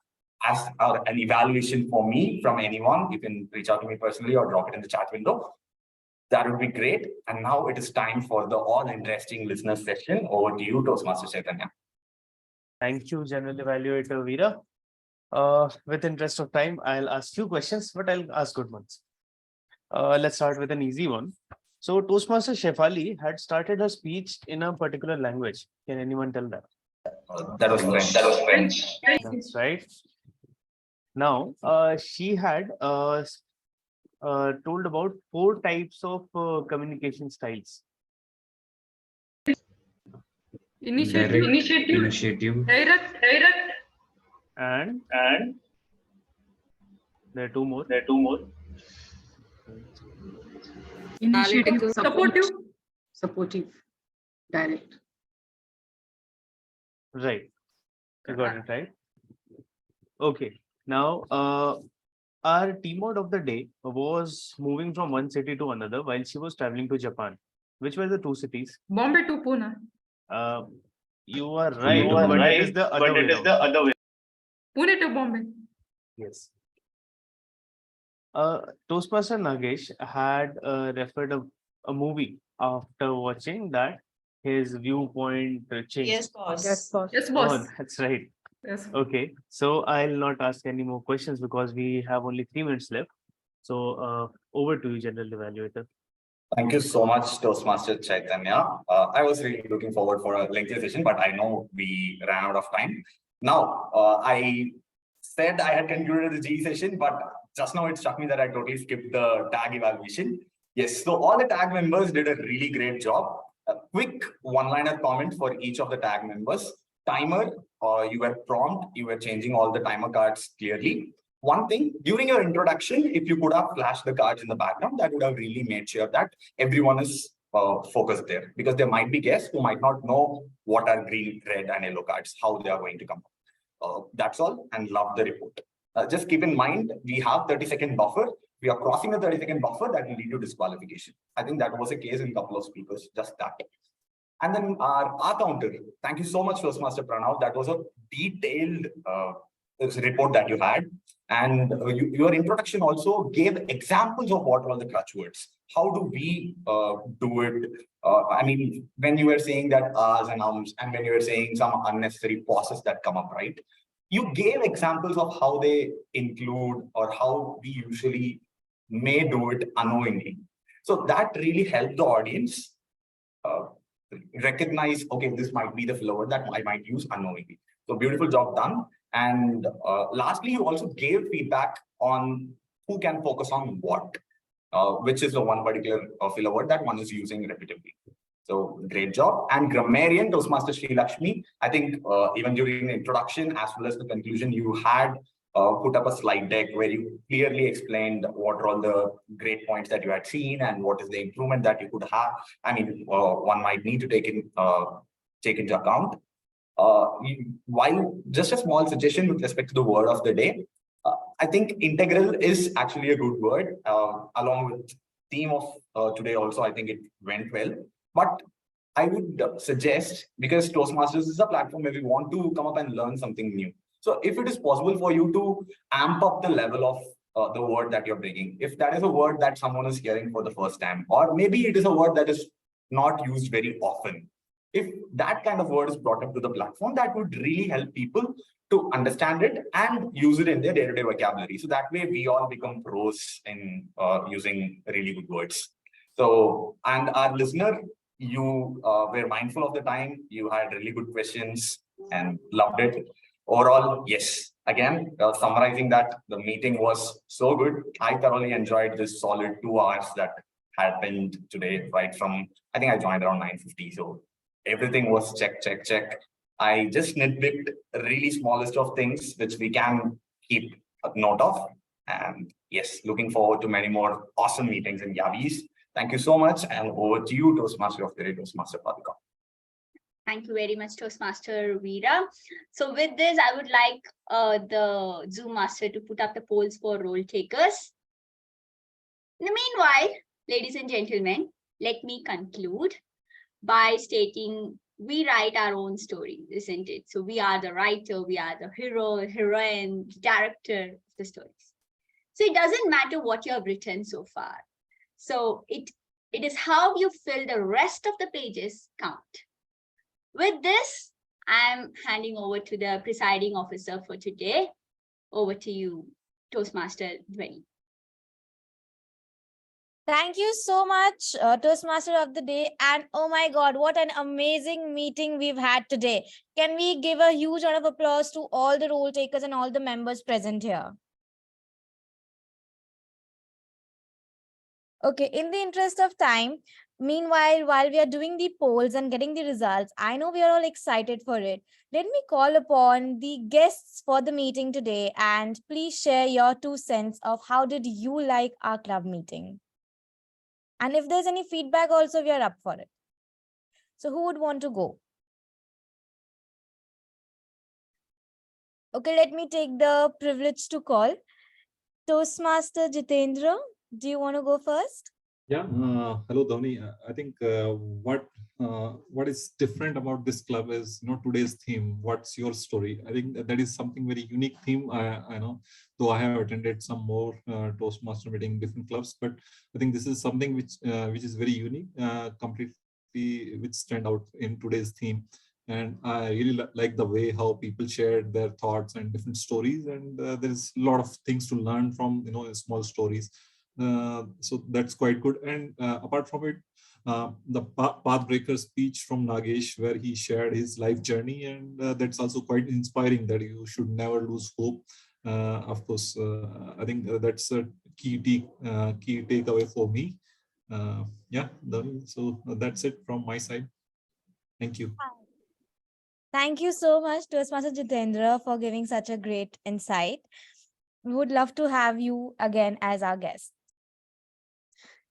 as an evaluation for me from anyone. You can reach out to me personally or drop it in the chat window. That would be great. And now it is time for the all interesting listener session. Over to you, Toastmaster Chaitanya. Thank you, General Evaluator Veera. With interest of time, I'll ask few questions, but I'll ask good ones. Let's start with an easy one. So Toastmaster Shefali had started her speech in a particular language. Can anyone tell that? That was French. That was French. That's right. Now, she had told about 4 types of communication styles. Initiative. Direct. And there are 2 more. Initiative. Supportive. Direct. Right. You got it right. Okay. Now, our team mode of the day was moving from one city to another while she was traveling to Japan. Which were the 2 cities? Bombay to Pune. You are right, but it is the other way. Pune to Bombay. Yes. Toastmaster Nagesh had referred a movie after watching that his viewpoint changed. Yes, boss. Yes, boss. Oh, that's right. Yes. Okay, so I'll not ask any more questions because we have only 3 minutes left. So over to you, General Evaluator. Thank you so much, Toastmaster Chaitanya. I was really looking forward for a lengthy session, but I know we ran out of time. Now, I said I had concluded the G session, but just now it struck me that I totally skipped the tag evaluation. Yes, so all the tag members did a really great job. A quick one-liner comment for each of the tag members. Timer, you were prompt, you were changing all the timer cards clearly. One thing, during your introduction, if you could have flashed the cards in the background, that would have really made sure that everyone is focused there, because there might be guests who might not know what are green, red, and yellow cards, how they are going to come. That's all, and love the report. Just keep in mind, we have 30-second buffer. We are crossing the 30-second buffer that will lead to disqualification. I think that was a case in a couple of speakers, just that. And then our counter. Thank you so much, Toastmaster Pranav. That was a detailed report that you had. And your introduction also gave examples of what were the clutch words. How do we do it? I mean, when you were saying that ahs and ums, and when you were saying some unnecessary pauses that come up, right? You gave examples of how they include or how we usually may do it unknowingly. So that really helped the audience recognize, okay, this might be the filler word that I might use unknowingly. So beautiful job done. And lastly, you also gave feedback on who can focus on what, which is the one particular filler word that one is using repetitively. So great job. And grammarian, Toastmaster Sri Lakshmi, I think even during the introduction as well as the conclusion, you had put up a slide deck where you clearly explained what are all the great points that you had seen and what is the improvement that you could have. I mean, one might need to take into account. While just a small suggestion with respect to the word of the day, I think integral is actually a good word. Along with theme of today also, I think it went well. But I would suggest, because Toastmasters is a platform where we want to come up and learn something new. So if it is possible for you to amp up the level of the word that you're bringing, if that is a word that someone is hearing for the first time, or maybe it is a word that is not used very often, if that kind of word is brought up to the platform, that would really help people to understand it and use it in their day-to-day vocabulary. So that way we all become pros in using really good words. So, and our listener, you were mindful of the time, you had really good questions and loved it. Overall, yes. Again, summarizing that, the meeting was so good. I thoroughly enjoyed this solid 2 hours that happened today, right from, I think I joined around 9:50. So everything was check, check, check. I just nitpicked a really smallest of things, which we can keep a note of. And yes, looking forward to many more awesome meetings in Gabbys. Thank you so much. And over to you, Toastmaster of the day, Toastmaster Paduka. Thank you very much, Toastmaster Veera. So with this, I would like the Zoom master to put up the polls for role takers. In the meanwhile, ladies and gentlemen, let me conclude by stating we write our own story, isn't it? So we are the writer, we are the hero, heroine, director of the stories. So it doesn't matter what you have written so far. So it is how you fill the rest of the pages count. With this, I'm handing over to the presiding officer for today. Over to you, Toastmaster Dhwani. Thank you so much, Toastmaster of the day. And oh my God, what an amazing meeting we've had today. Can we give a huge round of applause to all the role takers and all the members present here? Okay, in the interest of time, meanwhile, while we are doing the polls and getting the results, I know we are all excited for it. Let me call upon the guests for the meeting today and please share your 2 cents of how did you like our club meeting? And if there's any feedback also, we are up for it. So who would want to go? Okay, let me take the privilege to call. Toastmaster Jitendra, do you want to go first? Yeah, hello, Dhoni. I think what is different about this club is, today's theme. What's your story? I think that is something very unique theme. I know, though I have attended some more Toastmaster meeting in different clubs, but I think this is something which is very unique, completely which stand out in today's theme. And I really like the way how people shared their thoughts and different stories, and there's a lot of things to learn from small stories. So that's quite good. And apart from it, the Pathbreaker speech from Nagesh, where he shared his life journey, and that's also quite inspiring that you should never lose hope. Of course, I think that's a key takeaway for me. Yeah, so that's it from my side. Thank you. Thank you so much, Toastmaster Jitendra, for giving such a great insight. We would love to have you again as our guest.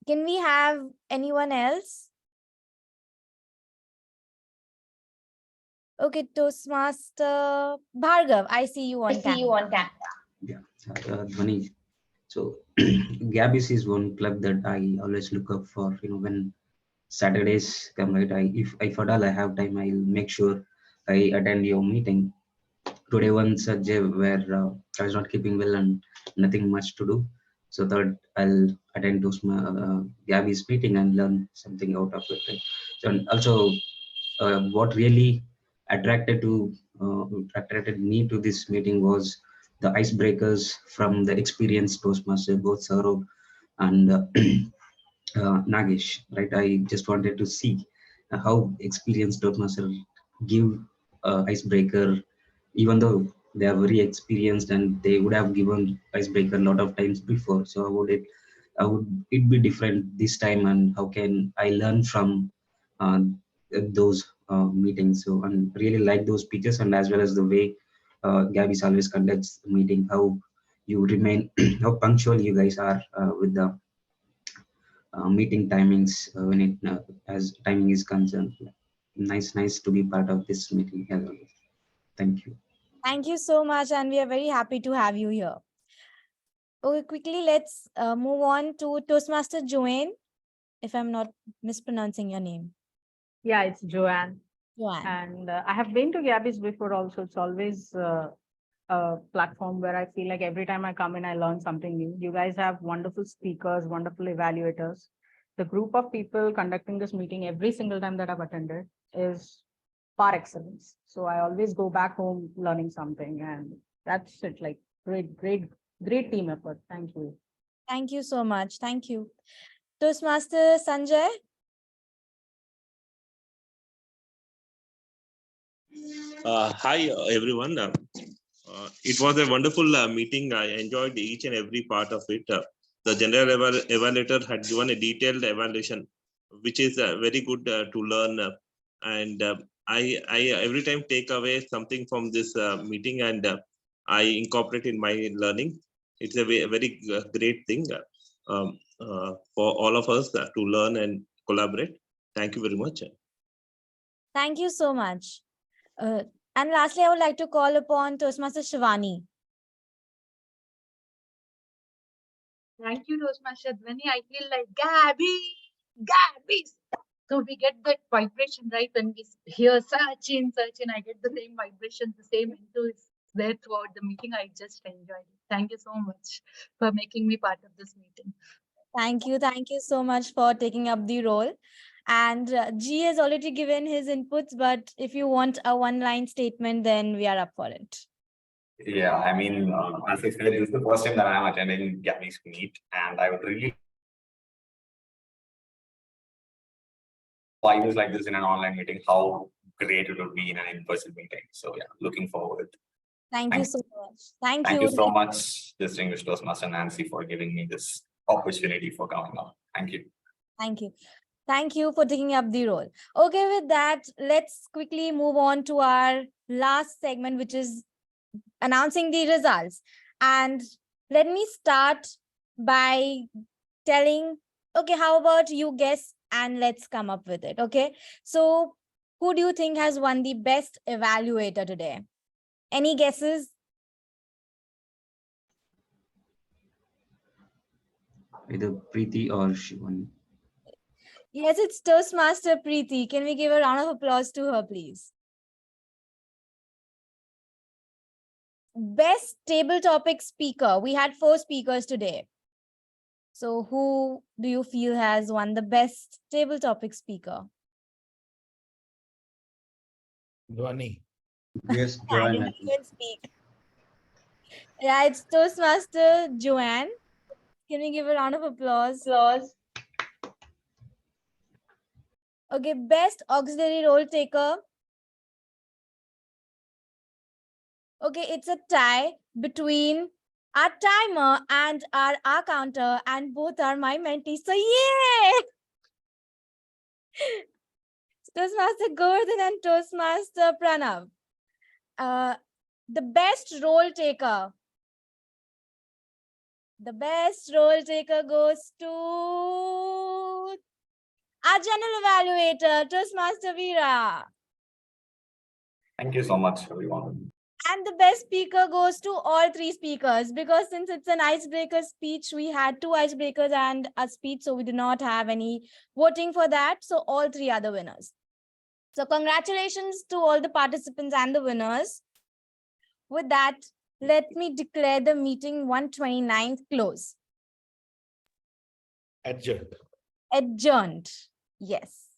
Can we have anyone else? Okay, Toastmaster Bhargav, I see you on camera. Yeah, Dhwani. So Gabbys is one club that I always look up for. When Saturdays come, right? If at all I have time, I'll make sure I attend your meeting. Today one such day where I was not keeping well and nothing much to do, so thought I'll attend to Gabbys meeting and learn something out of it. Right? So, and also, what really attracted me to this meeting was the icebreakers from the experienced Toastmaster, both Saurabh and Nagesh. Right, I just wanted to see how experienced Toastmaster give icebreaker, even though they are very experienced and they would have given icebreaker a lot of times before. So how would it be different this time, and how can I learn from those meetings? So I really like those speeches, and as well as the way Gabbys always conducts the meeting, how you remain, how punctual you guys are with the meeting timings when it as timing is concerned. Nice to be part of this meeting as always. Thank you. Thank you so much, and we are very happy to have you here. Okay, quickly, let's move on to Toastmaster Joanne, if I'm not mispronouncing your name. Yeah, it's Joanne. Joanne. And I have been to Gabbys before also. It's always a platform where I feel like every time I come in, I learn something new. You guys have wonderful speakers, wonderful evaluators. The group of people conducting this meeting every single time that I've attended is par excellence. So I always go back home learning something, and that's it. Like great team effort. Thank you. Thank you so much. Thank you. Toastmaster Sanjay. Hi, everyone. It was a wonderful meeting. I enjoyed each and every part of it. The general evaluator had given a detailed evaluation, which is very good to learn. And I every time take away something from this meeting, and I incorporate in my learning. It's a very great thing for all of us to learn and collaborate. Thank you very much. Thank you so much. And lastly, I would like to call upon Toastmaster Shivani. Thank you, Toastmaster Dhwani. I feel like Gabbys. So we get that vibration, right? When we hear Sachin, I get the same vibration, the same into is there throughout the meeting. I just enjoyed it. Thank you so much for making me part of this meeting. Thank you so much for taking up the role. And G has already given his inputs, but if you want a one-line statement, then we are up for it. Yeah, I mean, as I said, this is the first time that I'm attending Gabbys meet, and I would really like this in an online meeting, how great it would be in an in-person meeting. So yeah, looking forward. Thank you so much. Thank Thank you. you so much, distinguished Toastmaster Nancy, for giving me this opportunity for coming on. Thank you. Thank you. Thank you for taking up the role. Okay, with that, let's quickly move on to our last segment, which is announcing the results. And let me start by telling, okay, how about you guess and let's come up with it, okay? So who do you think has won the best evaluator today? Any guesses? Either Preeti or Shivani. Yes, it's Toastmaster Preeti. Can we give a round of applause to her, please? Best table topic speaker. We had 4 speakers today. So who do you feel has won the best table topic speaker? Dhwani. Yes, I Joanne. didn't even speak. Yeah, it's Toastmaster Joanne. Can we give a round of applause? Okay, best auxiliary role taker. Okay, it's a tie between our timer and our counter, and both are my mentees. So yay! Toastmaster Gordon and Toastmaster Pranav. The best role taker. The best role taker goes to our general evaluator, Toastmaster Veera. Thank you so much, everyone. And the best speaker goes to all 3 speakers, because since it's an icebreaker speech, we had 2 icebreakers and a speech, so we do not have any voting for that. So all 3 are the winners. So congratulations to all the participants and the winners. With that, let me declare the meeting 129th close. Adjourned. Adjourned. Yes.